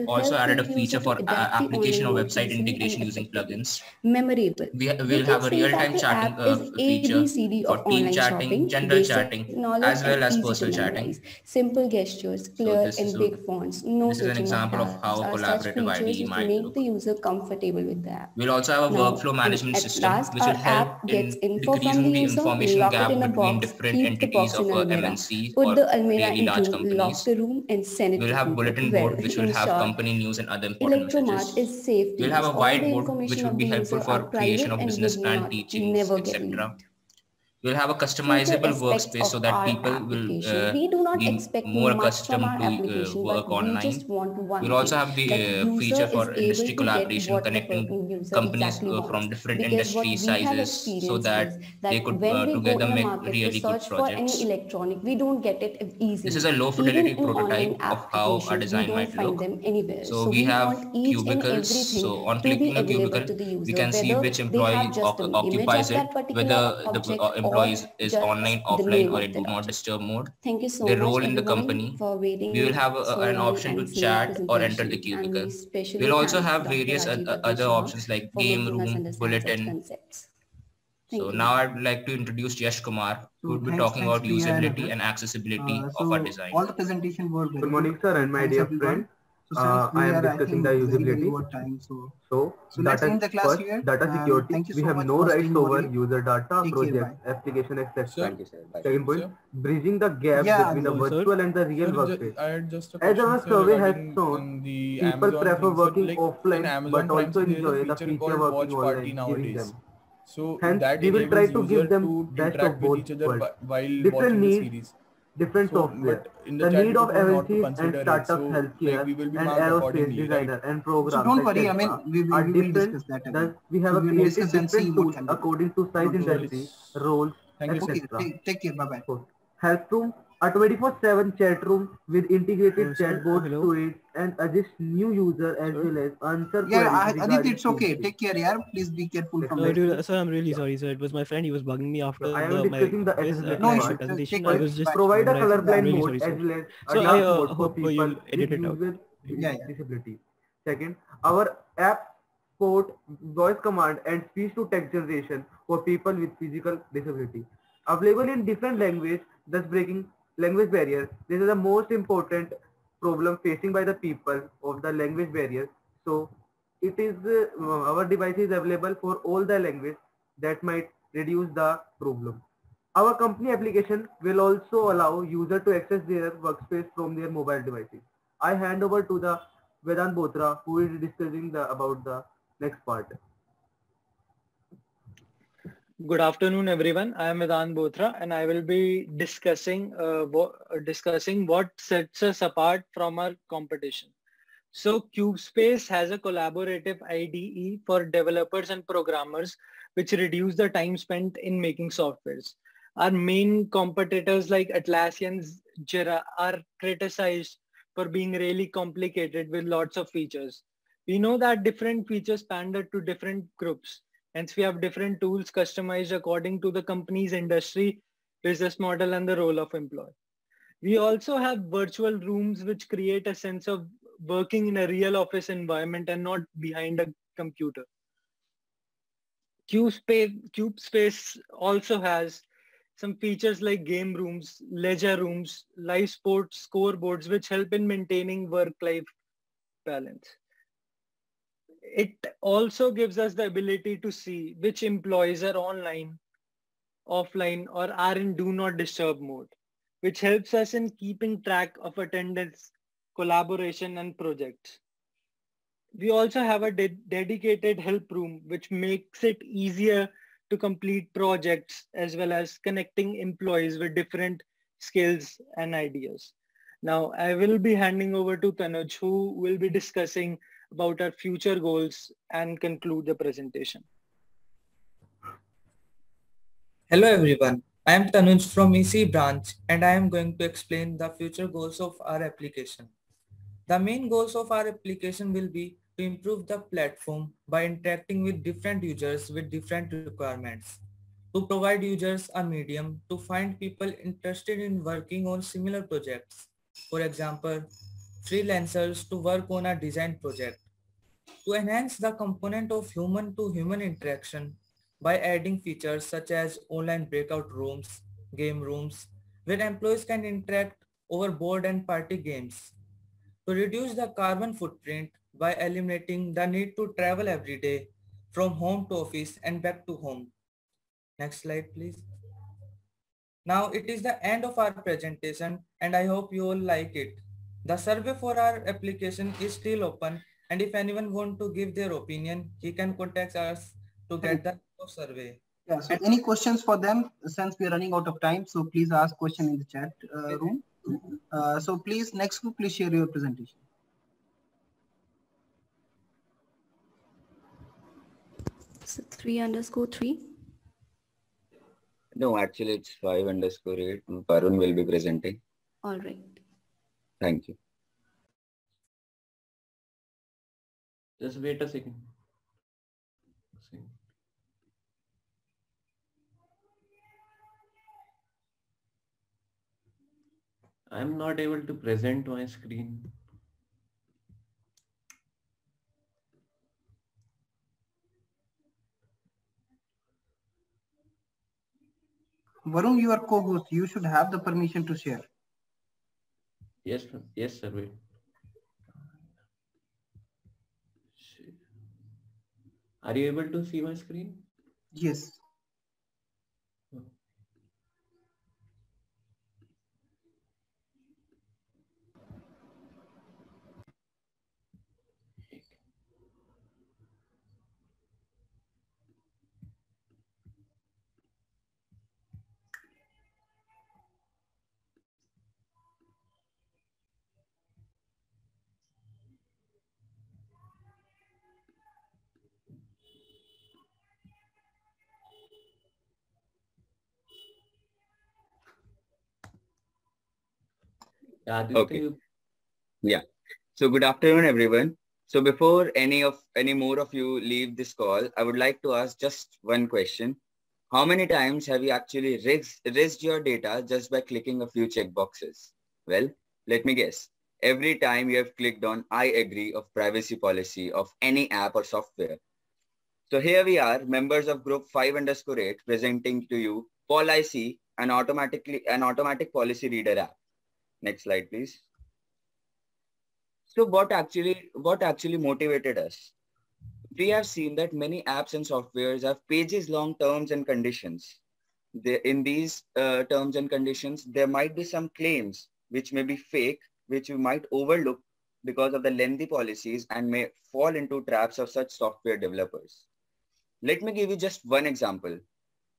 also added a feature for application or website integration using plugins. We'll have a real-time chatting feature for team chatting, general chatting, as well as personal chatting. Simple gestures, clear and big fonts. No this is an example of how a collaborative IDE might make look. the user comfortable with the app. We'll also have a workflow management system, which will help in decreasing the information gap between different entities of a MNC or really large companies. We'll have bulletin board, which will have company news and other important messages. We'll have a whiteboard, which will be helpful for creation of business plan, teachings, etc. We'll have a customizable workspace so that people will be more accustomed to work online. We'll also have the feature for industry collaboration, connecting companies from different industry sizes so that they could together make really good projects. We don't get it easily. This is a low fidelity prototype of how our design might look. So we have cubicles. So on clicking a cubicle, we can see which employee occupies it, whether the employees is online, offline, or in do not disturb mode. Thank you so Their much role in the everyone company. for waiting. We will have an option to chat or enter the cubicle. We'll also have various other options like game room, bulletin. So now I'd like to introduce Yash Kumar, who will be talking about usability and accessibility of our design. All the presentation were very good morning, sir, and my dear friend. I am discussing the usability. So let's end the class here. Data security. We have no rights over user data, project, care, application, etc. Sir. Second point, bridging the gap between the virtual and the real workspace. As our survey has shown, people prefer working offline but also enjoy the feature working online nowadays. So hence, that we will try to give them to best of both each other worlds. while Different watching needs, the series. different software. The need of MNCs and startups, healthcare, and aerospace designer and programs. So don't worry, I mean, we will discuss that. Thus, we have created different tools according to size industry, roles, etc. Okay, take care. Bye bye. Help room, a 24/7 chat room with integrated chatbots to it and adjust new user as well as answer queries. Aditya, it's okay. Take care, yaar. Please be careful from that. Sir, I'm really sorry, sir. It was my friend. He was bugging me after I am discussing the presentation. I was just provide a colorblind really mode sorry, as well as so a I mode for hope people you'll edit it out. with disability. Second, our app support voice command and speech to text generation for people with physical disability. Available in different language, thus breaking language barrier. This is the most important problem facing by the people of the language barrier. So it is our device is available for all the language that might reduce the problem. Our company application will also allow user to access their workspace from their mobile devices. I hand over to the Vedant Botra, who is discussing about the next part. Good afternoon, everyone. I am Vedant Bothra, and I will be discussing what sets us apart from our competition. So CubeSpace has a collaborative IDE for developers and programmers, which reduce the time spent in making softwares. Our main competitors like Atlassian's Jira are criticized for being really complicated with lots of features. We know that different features pander to different groups. Hence, we have different tools customized according to the company's industry, business model, and the role of employee. We also have virtual rooms which create a sense of working in a real office environment and not behind a computer. CubeSpace also has some features like game rooms, ledger rooms, live sports scoreboards, which help in maintaining work-life balance. It also gives us the ability to see which employees are online, offline, or are in do not disturb mode, which helps us in keeping track of attendance, collaboration, and projects. We also have a dedicated help room, which makes it easier to complete projects as well as connecting employees with different skills and ideas. Now, I will be handing over to Tanuj, who will be discussing about our future goals and conclude the presentation. Hello everyone, I am Tanuj from EC branch and I am going to explain the future goals of our application. The main goals of our application will be to improve the platform by interacting with different users with different requirements, to provide users a medium to find people interested in working on similar projects. For example, freelancers to work on a design project, to enhance the component of human-to-human interaction by adding features such as online breakout rooms, game rooms, where employees can interact over board and party games, to reduce the carbon footprint by eliminating the need to travel every day from home to office and back to home. Next slide, please. Now it is the end of our presentation and I hope you all like it. The survey for our application is still open and if anyone wants to give their opinion, he can contact us to get the survey. Yeah, so any questions for them since we are running out of time, so please ask question in the chat room. So please, next group, please share your presentation. So 3_3. No, actually it's 5_8. Varun will be presenting. All right. Thank you. Just wait a second. I'm not able to present my screen. Varun, you are co-host. You should have the permission to share. Yes, yes, sir. Wait. Are you able to see my screen? Yes. Okay. Yeah. So good afternoon, everyone. So before any more of you leave this call, I would like to ask just one question. How many times have you actually risked your data just by clicking a few checkboxes? Well, let me guess. Every time you have clicked on I agree of privacy policy of any app or software. So here we are, members of group 5_8 presenting to you Policy, an automatic policy reader app. Next slide, please. So what actually motivated us? We have seen that many apps and softwares have pages-long terms and conditions. In these terms and conditions, there might be some claims which may be fake, which you might overlook because of the lengthy policies and may fall into traps of such software developers. Let me give you just one example.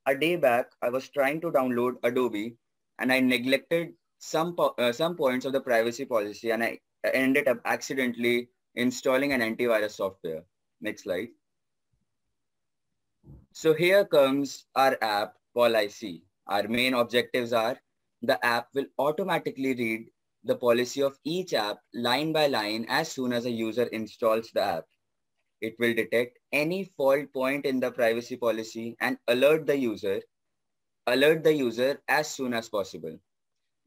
A day back, I was trying to download Adobe and I neglected some points of the privacy policy and I ended up accidentally installing an antivirus software. Next slide. So here comes our app, Policy. Our main objectives are the app will automatically read the policy of each app line by line as soon as a user installs the app. It will detect any fault point in the privacy policy and alert the user as soon as possible.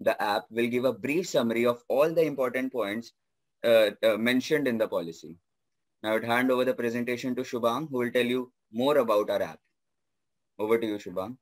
The app will give a brief summary of all the important points mentioned in the policy. Now I would hand over the presentation to Shubhang, who will tell you more about our app. Over to you, Shubhang.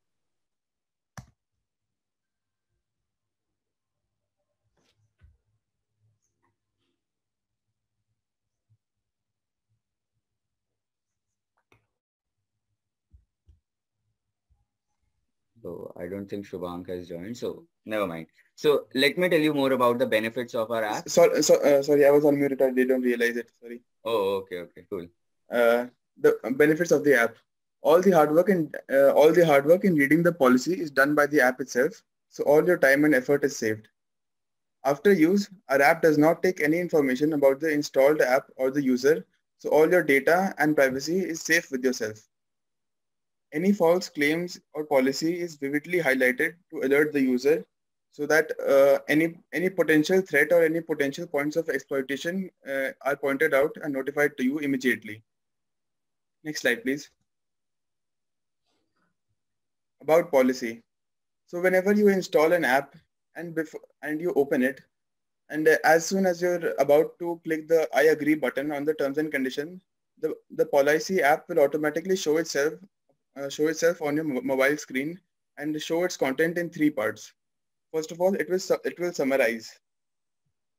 So I don't think Shubhang has joined, so never mind. So let me tell you more about the benefits of our app. Sorry, I was unmuted. I didn't realize it. Sorry. Oh, okay, cool. The benefits of the app. All the hard work in reading the policy is done by the app itself. So all your time and effort is saved. After use, our app does not take any information about the installed app or the user. So all your data and privacy is safe with yourself. Any false claims or policy is vividly highlighted to alert the user so that any potential threat or any potential points of exploitation are pointed out and notified to you immediately. Next slide, please. About policy. So whenever you install an app and you open it, and as soon as you're about to click the I agree button on the terms and conditions, the policy app will automatically show itself on your mobile screen and show its content in 3 parts. First of all, it will summarize.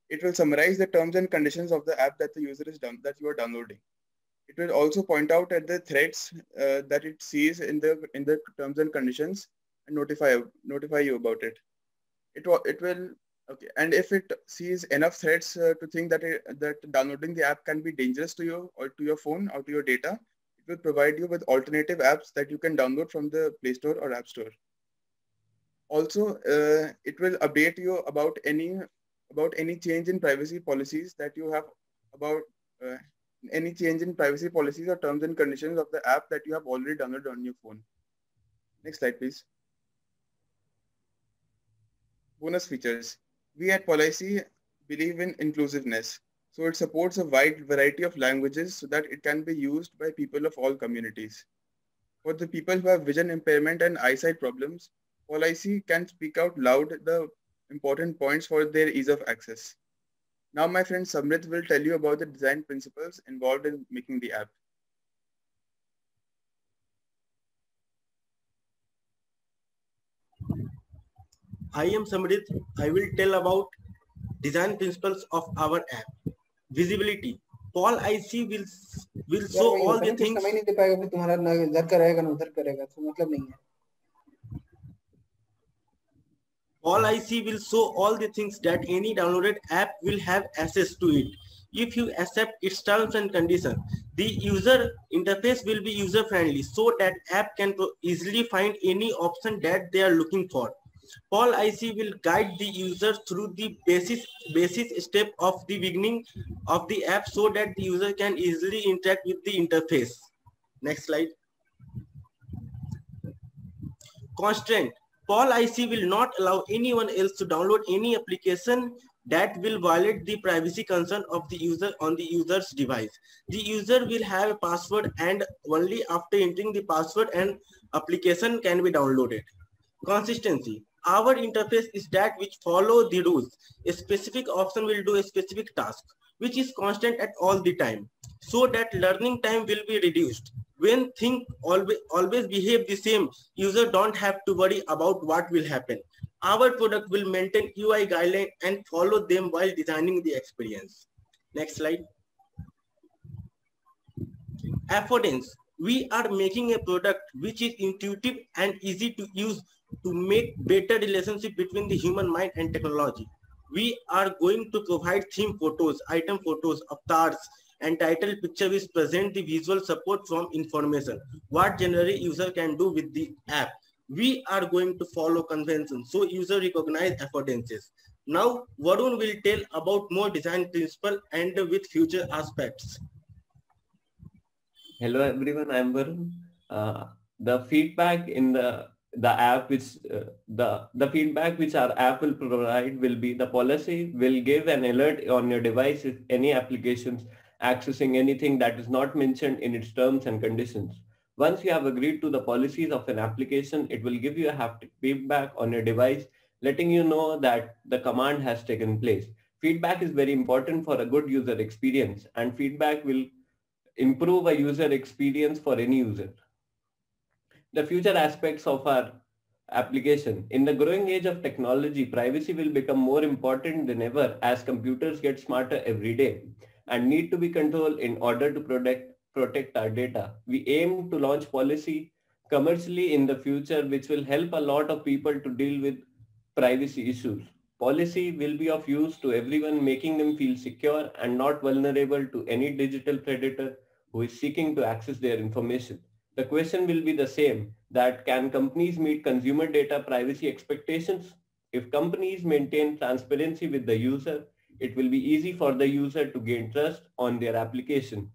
It will summarize the terms and conditions of the app that the user that you are downloading. It will also point out at the threats that it sees in the terms and conditions and notify you about it. It will okay, and if it sees enough threats to think that downloading the app can be dangerous to you or to your phone or to your data, it will provide you with alternative apps that you can download from the Play Store or App Store. Also, it will update you about any change in privacy policies that you have about any change in privacy policies or terms and conditions of the app that you have already downloaded on your phone. Next slide, please. Bonus features. We at Policy believe in inclusiveness. So it supports a wide variety of languages so that it can be used by people of all communities. For the people who have vision impairment and eyesight problems, Policy can speak out loud the important points for their ease of access. Now my friend Samrit will tell you about the design principles involved in making the app. I am Samrit. I will tell about design principles of our app. Visibility. Policy will show all the things. Policy will show all the things that any downloaded app will have access to it. If you accept its terms and conditions, the user interface will be user-friendly so that app can easily find any option that they are looking for. Policy will guide the user through the basis step of the beginning of the app so that the user can easily interact with the interface. Next slide. Constraint. Policy will not allow anyone else to download any application that will violate the privacy concern of the user on the user's device. The user will have a password and only after entering the password and application can be downloaded. Consistency. Our interface is that which follow the rules. A specific option will do a specific task, which is constant at all the time, so that learning time will be reduced. When things always behave the same, user don't have to worry about what will happen. Our product will maintain UI guidelines and follow them while designing the experience. Next slide. Affordance. We are making a product which is intuitive and easy to use to make better relationship between the human mind and technology. We are going to provide theme photos, item photos, avatars, and title picture which present the visual support from information. What generally user can do with the app. We are going to follow conventions, so user recognize affordances. Now, Varun will tell about more design principle and with future aspects. Hello everyone, I'm Varun. The feedback in the app, which the feedback which our app will provide will be the policy will give an alert on your device if any applications accessing anything that is not mentioned in its terms and conditions. Once you have agreed to the policies of an application, it will give you a haptic feedback on your device, letting you know that the command has taken place. Feedback is very important for a good user experience, and feedback will improve a user experience for any user. The future aspects of our application. In the growing age of technology, privacy will become more important than ever as computers get smarter every day and need to be controlled in order to protect our data. We aim to launch policy commercially in the future, which will help a lot of people to deal with privacy issues. Policy will be of use to everyone, making them feel secure and not vulnerable to any digital predator who is seeking to access their information. The question will be the same, that can companies meet consumer data privacy expectations? If companies maintain transparency with the user, it will be easy for the user to gain trust on their application.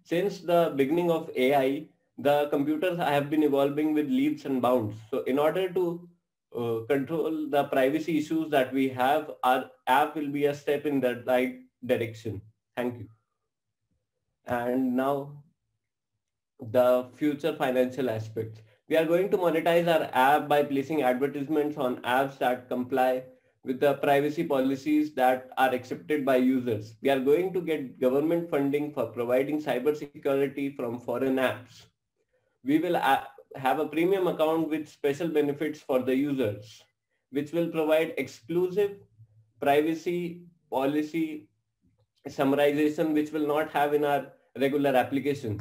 Since the beginning of AI, the computers have been evolving with leaps and bounds. So in order to control the privacy issues that we have, our app will be a step in the right direction. Thank you. And now, the future financial aspects. We are going to monetize our app by placing advertisements on apps that comply with the privacy policies that are accepted by users. We are going to get government funding for providing cybersecurity from foreign apps. We will have a premium account with special benefits for the users, which will provide exclusive privacy policy summarization, which will not have in our regular application.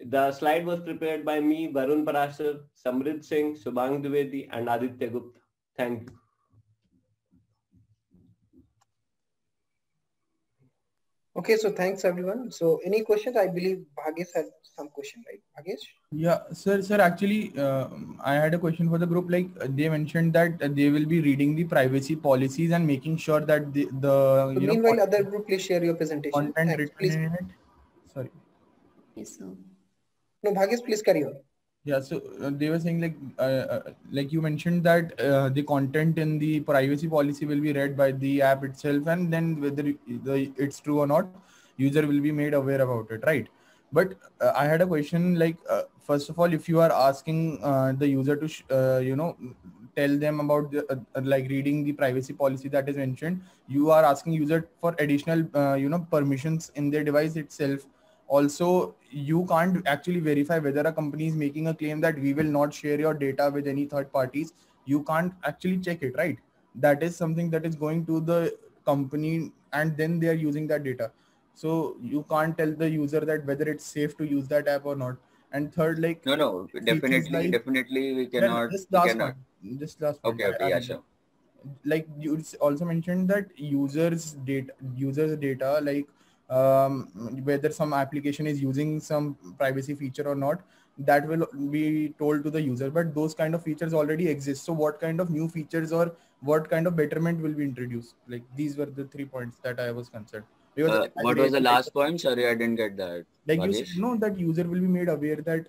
The slide was prepared by me, Varun Parashar, Samrit Singh, Subhang Dwivedi, and Aditya Gupta. Thank you. Okay, so thanks everyone. So any questions? I believe Bhagesh had some question, right? Bhagesh? Yeah, sir, actually, I had a question for the group. Like they mentioned that they will be reading the privacy policies and making sure that so meanwhile, other group, please share your presentation. Content written in it. Sorry. Yes, sir. No, Bhagesh, please carry on. Yeah, so they were saying like you mentioned that the content in the privacy policy will be read by the app itself, and then whether it's true or not, user will be made aware about it, right? But I had a question, like first of all, if you are asking the user to tell them about the, like reading the privacy policy that is mentioned, you are asking user for additional permissions in their device itself. Also, you can't actually verify whether a company is making a claim that we will not share your data with any third parties. You can't actually check it, right? That is something that is going to the company and then they are using that data. So you can't tell the user that whether it's safe to use that app or not. And third, like no, definitely we cannot. Just last one. Okay, yeah, sure. Like you also mentioned that users data, like whether some application is using some privacy feature or not, that will be told to the user, but those kind of features already exist. So what kind of new features or what kind of betterment will be introduced? Like these were the 3 points that I was concerned. What was the last point? Sorry, I didn't get that. Like you know that user will be made aware that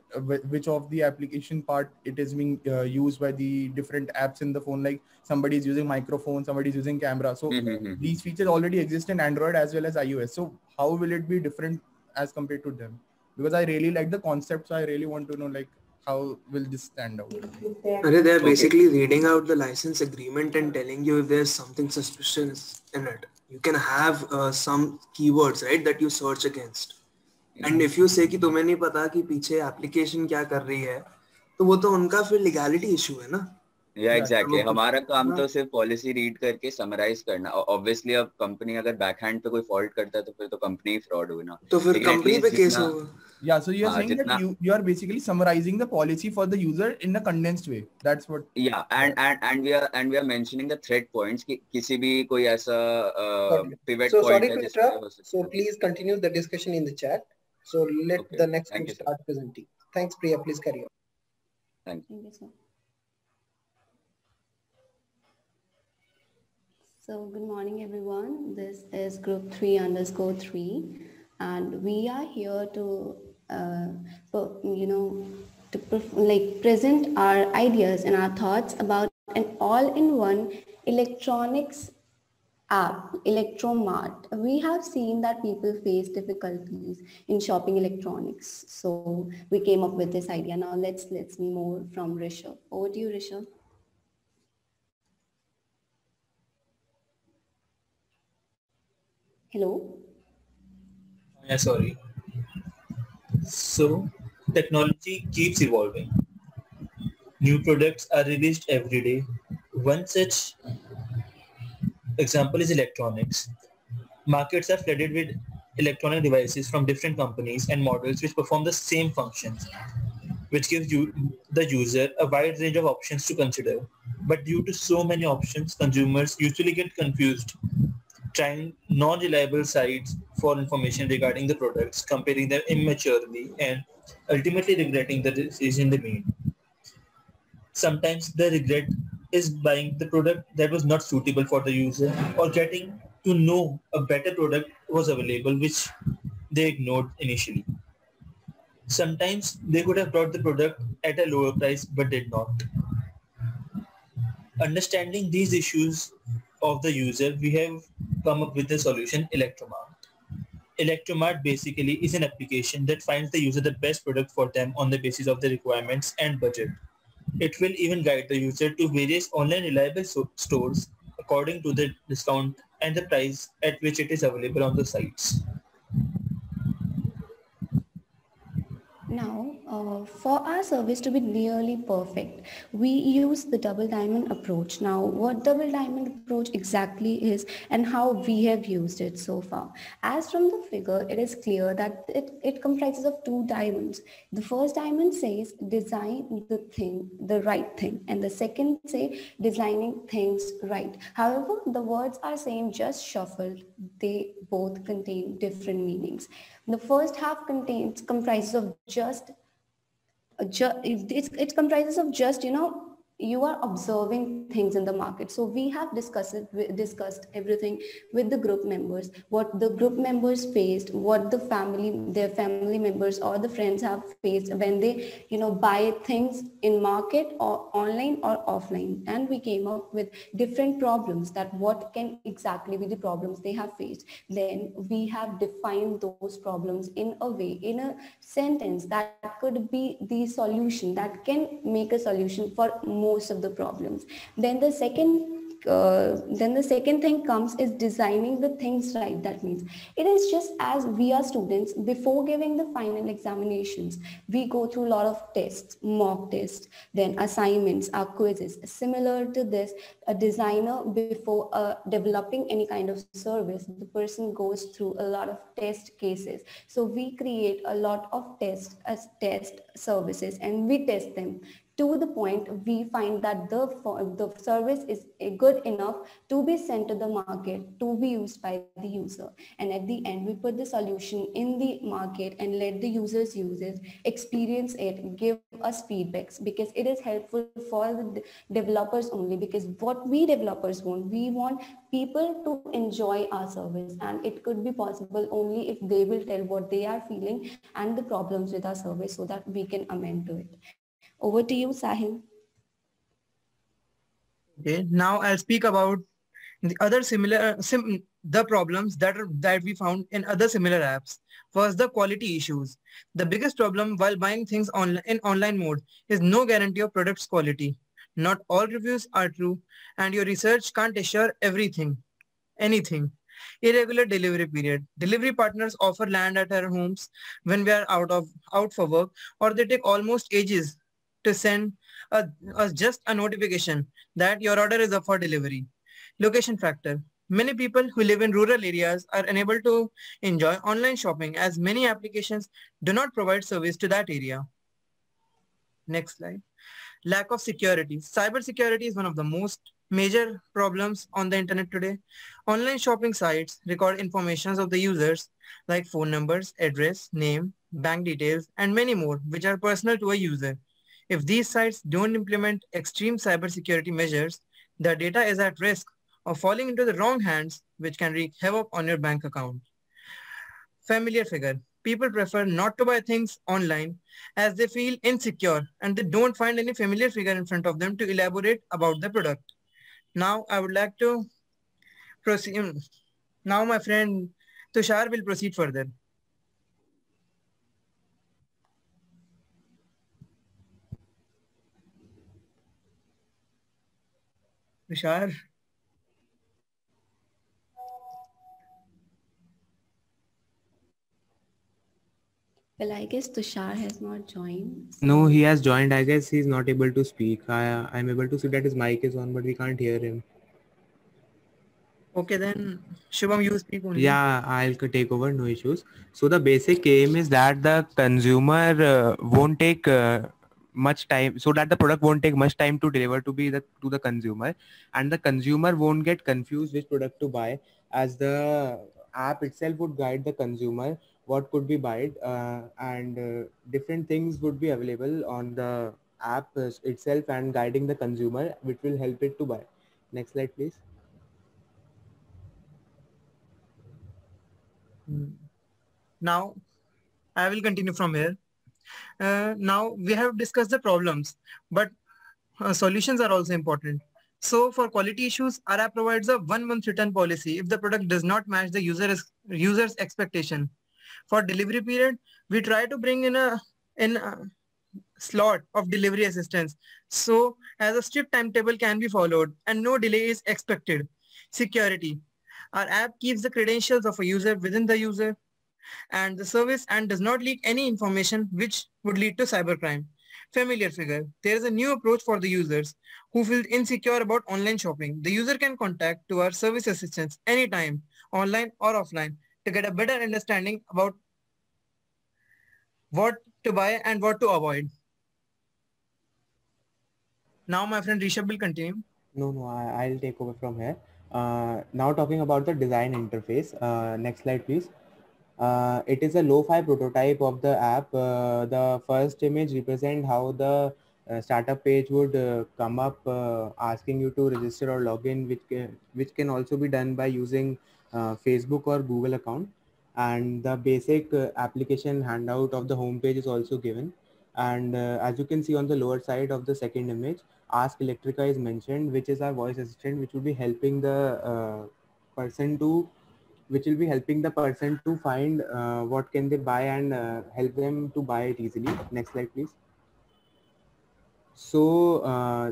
which of the application part it is being used by the different apps in the phone. Like somebody is using microphone, somebody is using camera. So these features already exist in Android as well as iOS. So how will it be different as compared to them? Because I really like the concept, so I really want to know like how will this stand out? They're basically reading out the license agreement and telling you if there's something suspicious in it. You can have some keywords, right, that you search against. And if you say कि तुम्हें नहीं पता कि पीछे application क्या कर रही है, तो वो तो उनका फिर legality issue है ना? Yeah, exactly. हमारा काम तो सिर्फ पॉलिसी रीड करके समराइज करना. ऑब्वियसली अब कंपनी अगर बैकहैंड पे कोई फॉल्ट करता है तो फिर तो कंपनी फ्रॉड हुई ना. तो फिर कंपनी पे केस होगा. Yeah, so you are saying that you are basically summarizing the policy for the user in a condensed way. That's what. Yeah, and we are mentioning the threat points कि किसी भी कोई ऐसा pivot point. So sorry to interrupt. So please continue the discussion in the chat. So let the next group start presenting. Thanks, Priya. Please carry on. Thank you. Thank you, sir. So good morning, everyone. This is group 3_3, and we are here to, present our ideas and our thoughts about an all-in-one electronics app, Electromart. We have seen that people face difficulties in shopping electronics, so we came up with this idea. Now let's more from Rishabh. Over to you, Rishabh. Hello? Yeah, sorry. So, technology keeps evolving. New products are released every day. One such example is electronics. Markets are flooded with electronic devices from different companies and models which perform the same functions, which gives the user a wide range of options to consider. But due to so many options, consumers usually get confused, trying non-reliable sites for information regarding the products, comparing them immaturely, and ultimately regretting the decision they made. Sometimes the regret is buying the product that was not suitable for the user, or getting to know a better product was available which they ignored initially. Sometimes they could have bought the product at a lower price but did not. Understanding these issues of the user, we have come up with the solution Electromart. Electromart basically is an application that finds the user the best product for them on the basis of their requirements and budget. It will even guide the user to various online reliable stores according to the discount and the price at which it is available on the sites. Now, for our service to be nearly perfect, we use the double diamond approach. Now, what double diamond approach exactly is and how we have used it so far. As from the figure, it is clear that it comprises of 2 diamonds. The first diamond says design the right thing, and the second say designing things right. However, the words are same, just shuffled. They both contain different meanings. The first half comprises of it comprises of just, you are observing things in the market. So we have discussed everything with the group members, what the group members faced, what their family members or the friends have faced when they, buy things in market or online or offline. And we came up with different problems, that what can exactly be the problems they have faced. Then we have defined those problems in a way, in a sentence that could be the solution, that can make a solution for most of the problems. Then the second thing comes is designing the things right. That means it is just as we are students, before giving the final examinations, we go through a lot of tests, mock tests, then assignments, our quizzes. Similar to this, a designer, before developing any kind of service, the person goes through a lot of test cases. So we create a lot of test services, and we test them to the point we find that the service is good enough to be sent to the market, to be used by the user. And at the end, we put the solution in the market and let the users use it, experience it, give us feedbacks, because it is helpful for the developers only. Because what we developers want, we want people to enjoy our service, and it could be possible only if they will tell what they are feeling and the problems with our service, so that we can amend to it. Over to you, Sahil. Okay, now I'll speak about the other the problems that we found in other similar apps. First, the quality issues. The biggest problem while buying things in online mode is no guarantee of product's quality. Not all reviews are true, and your research can't assure anything. Irregular delivery period. Delivery partners offer land at our homes when we are out for work, or they take almost ages to send just a notification that your order is up for delivery. Location factor. Many people who live in rural areas are unable to enjoy online shopping, as many applications do not provide service to that area. Next slide. Lack of security. Cybersecurity is one of the most major problems on the internet today. Online shopping sites record information of the users like phone numbers, address, name, bank details, and many more, which are personal to a user. If these sites don't implement extreme cybersecurity measures, the data is at risk of falling into the wrong hands, which can wreak havoc on your bank account. Familiar figure. People prefer not to buy things online as they feel insecure and they don't find any familiar figure in front of them to elaborate about the product. Now I would like to proceed. Now my friend Tushar will proceed further. Tushar. Well, I guess Tushar has not joined. So... No, he has joined. I guess he's not able to speak. I'm able to see that his mic is on, but we can't hear him. Okay, then Shubham, you speak only. Yeah, I'll take over, no issues. So the basic aim is that the consumer won't take much time, so that the product won't take much time to deliver to the consumer, and the consumer won't get confused which product to buy, as the app itself would guide the consumer what could be bought, and different things would be available on the app itself and guiding the consumer, which will help it to buy. Next slide, please. Now, I will continue from here. Now, we have discussed the problems, but solutions are also important. So, for quality issues, our app provides a 1-month return policy if the product does not match the user's expectation. For delivery period, we try to bring in a slot of delivery assistance, so as a strict timetable can be followed and no delay is expected. Security. Our app keeps the credentials of a user within the user and the service and does not leak any information which would lead to cybercrime. Familiar figure. There is a new approach for the users who feel insecure about online shopping. The user can contact to our service assistants anytime, online or offline, to get a better understanding about what to buy and what to avoid. Now my friend Rishabh will continue. No, I'll take over from here. Now talking about the design interface. Next slide, please. It is a lo-fi prototype of the app. The first image represents how the startup page would come up asking you to register or log in, which can also be done by using Facebook or Google account. And the basic application handout of the home page is also given. And as you can see on the lower side of the second image, Ask Electrica is mentioned, which is our voice assistant, which will be helping the person to find what can they buy and help them to buy it easily. Next slide, please. So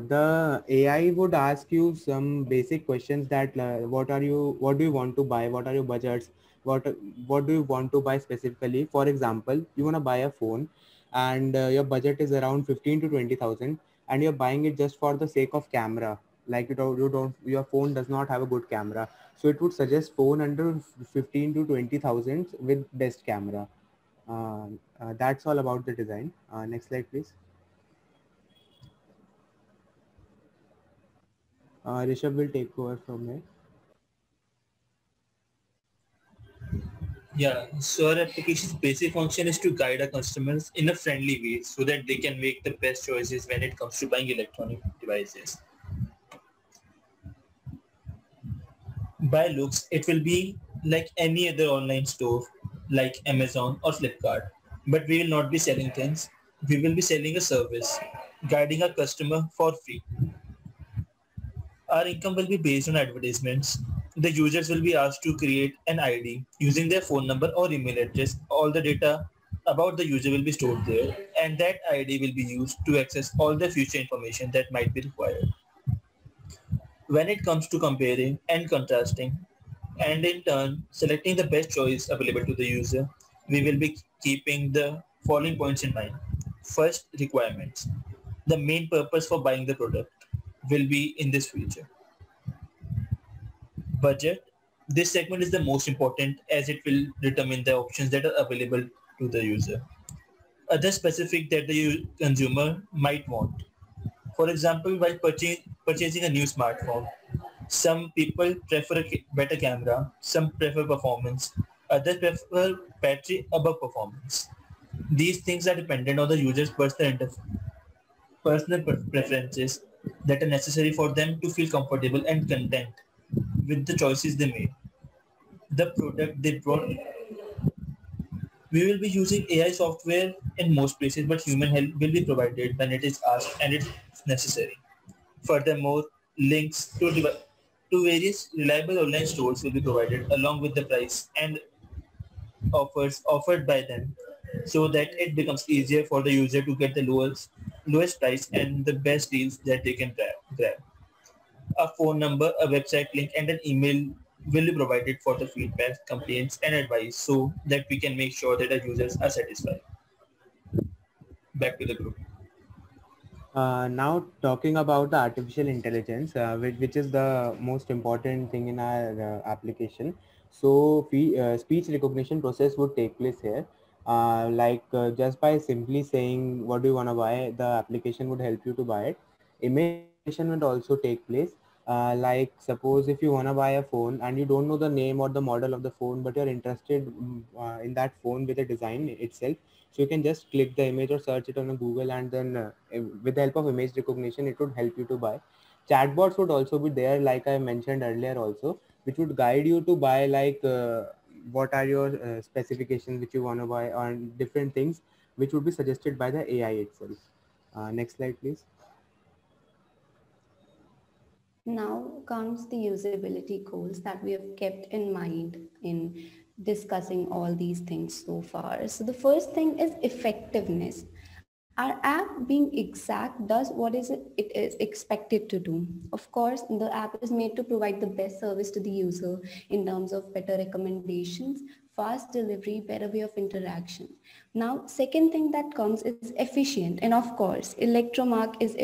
the AI would ask you some basic questions that what do you want to buy? What are your budgets? What do you want to buy specifically? For example, you want to buy a phone and your budget is around 15 to 20,000 and you're buying it just for the sake of camera. Like your phone does not have a good camera. So it would suggest phone under 15 to 20,000 with best camera. That's all about the design. Next slide, please. Rishabh will take over from here. Yeah, so our application's basic function is to guide our customers in a friendly way so that they can make the best choices when it comes to buying electronic devices. By looks, it will be like any other online store like Amazon or Flipkart, but we will not be selling things. We will be selling a service, guiding our customer for free. Our income will be based on advertisements. The users will be asked to create an ID using their phone number or email address. All the data about the user will be stored there, and that ID will be used to access all the future information that might be required. When it comes to comparing and contrasting, and in turn selecting the best choice available to the user, we will be keeping the following points in mind. First, requirements. The main purpose for buying the product will be in this feature. Budget. This segment is the most important as it will determine the options that are available to the user. Other specific that the consumer might want. For example, while purchasing a new smartphone, some people prefer a better camera, some prefer performance, others prefer battery above performance. These things are dependent on the user's personal personal preferences that are necessary for them to feel comfortable and content with the choices they made. The product they brought. We will be using AI software in most places, but human help will be provided when it is asked and it's necessary. Furthermore, links to various reliable online stores will be provided along with the price and offers offered by them, so that it becomes easier for the user to get the lowest price and the best deals that they can grab. A phone number, a website link, and an email will be provided for the feedback, complaints, and advice, so that we can make sure that our users are satisfied. Back to the group. Now talking about the artificial intelligence, which is the most important thing in our application. So speech recognition process would take place here. Just by simply saying what do you want to buy, the application would help you to buy it. Image recognition would also take place. Like suppose if you want to buy a phone and you don't know the name or the model of the phone, but you're interested in that phone with the design itself, so you can just click the image or search it on a Google, and then with the help of image recognition, it would help you to buy. Chatbots would also be there, like I mentioned earlier also, which would guide you to buy what are your specifications which you want to buy on different things, which would be suggested by the AI itself. Next slide, please. Now comes the usability goals that we have kept in mind in discussing all these things so far. So the first thing is effectiveness. Our app being exact does what it is expected to do. Of course, the app is made to provide the best service to the user in terms of better recommendations, fast delivery, better way of interaction. Now, second thing that comes is efficient. And of course, Electromart is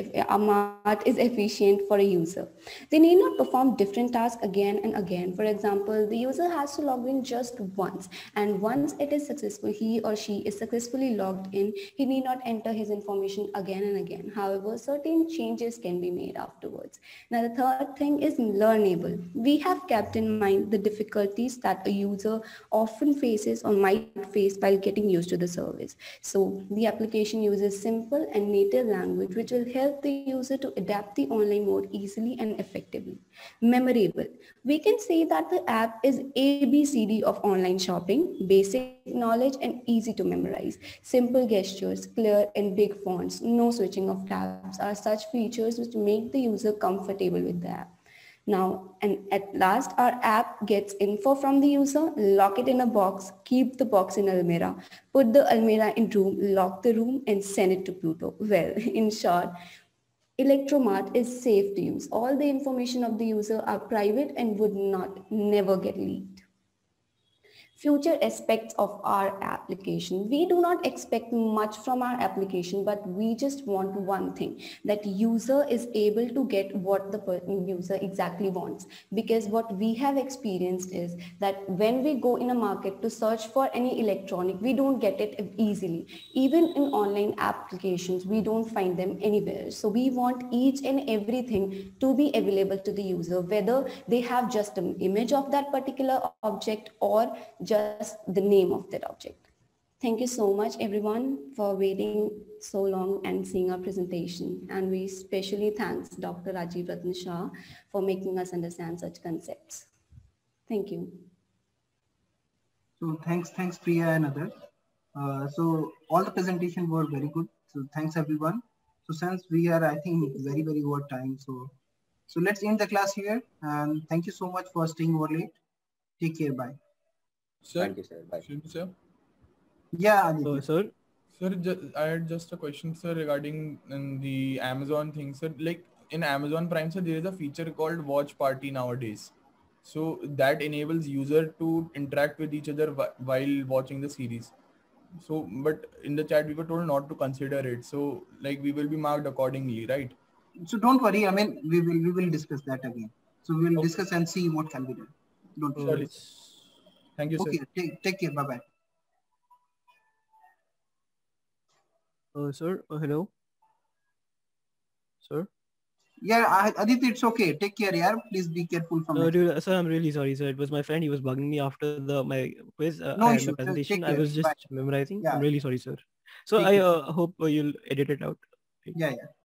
efficient for a user. They need not perform different tasks again and again. For example, the user has to log in just once. And once it is successful, he or she is successfully logged in, he need not enter his information again and again. However, certain changes can be made afterwards. Now, the third thing is learnable. We have kept in mind the difficulties that a user often faces or might face while getting used to the service. So the application uses simple and native language, which will help the user to adapt the online mode easily and effectively. Memorable. We can say that the app is ABCD of online shopping, basic knowledge and easy to memorize. Simple gestures, clear and big fonts, no switching of tabs are such features which make the user comfortable with the app. Now, and at last, our app gets info from the user, lock it in a box, keep the box in Almira, put the Almira in room, lock the room and send it to Pluto. Well, in short, Electromart is safe to use. All the information of the user are private and would never get leaked. Future aspects of our application. We do not expect much from our application, but we just want one thing, that user is able to get what the user exactly wants. Because what we have experienced is that when we go in a market to search for any electronic, we don't get it easily. Even in online applications, we don't find them anywhere. So we want each and everything to be available to the user, whether they have just an image of that particular object or just the name of that object. Thank you so much everyone for waiting so long and seeing our presentation. And we especially thanks Dr. Rajiv Ratan Shah for making us understand such concepts. Thank you. So thanks Priya and others. So all the presentations were very good. So thanks everyone. So since we are, I think, very over time, so let's end the class here. And thank you so much for staying over late. Take care. Bye. Sir, thank you, sir. Bye. Sir? Yeah, sir. Sir, I had just a question, sir, regarding the Amazon thing, sir. Like in Amazon Prime, sir, there is a feature called Watch Party nowadays. So that enables user to interact with each other while watching the series. So, but in the chat, we were told not to consider it. So, like, we will be marked accordingly, right? So don't worry. I mean, we will discuss that again. So we will discuss and see what can be done. Don't worry. Thank you, sir. Okay, take care. Bye-bye. Sir, hello? Sir? Yeah, Aditya, it's okay. Take care, yeah. Please be careful from it. Sir, I'm really sorry, sir. It was my friend. He was bugging me after my quiz. No issue. My presentation. I was just memorizing. Yeah. I'm really sorry, sir. So I hope you'll edit it out. Yeah.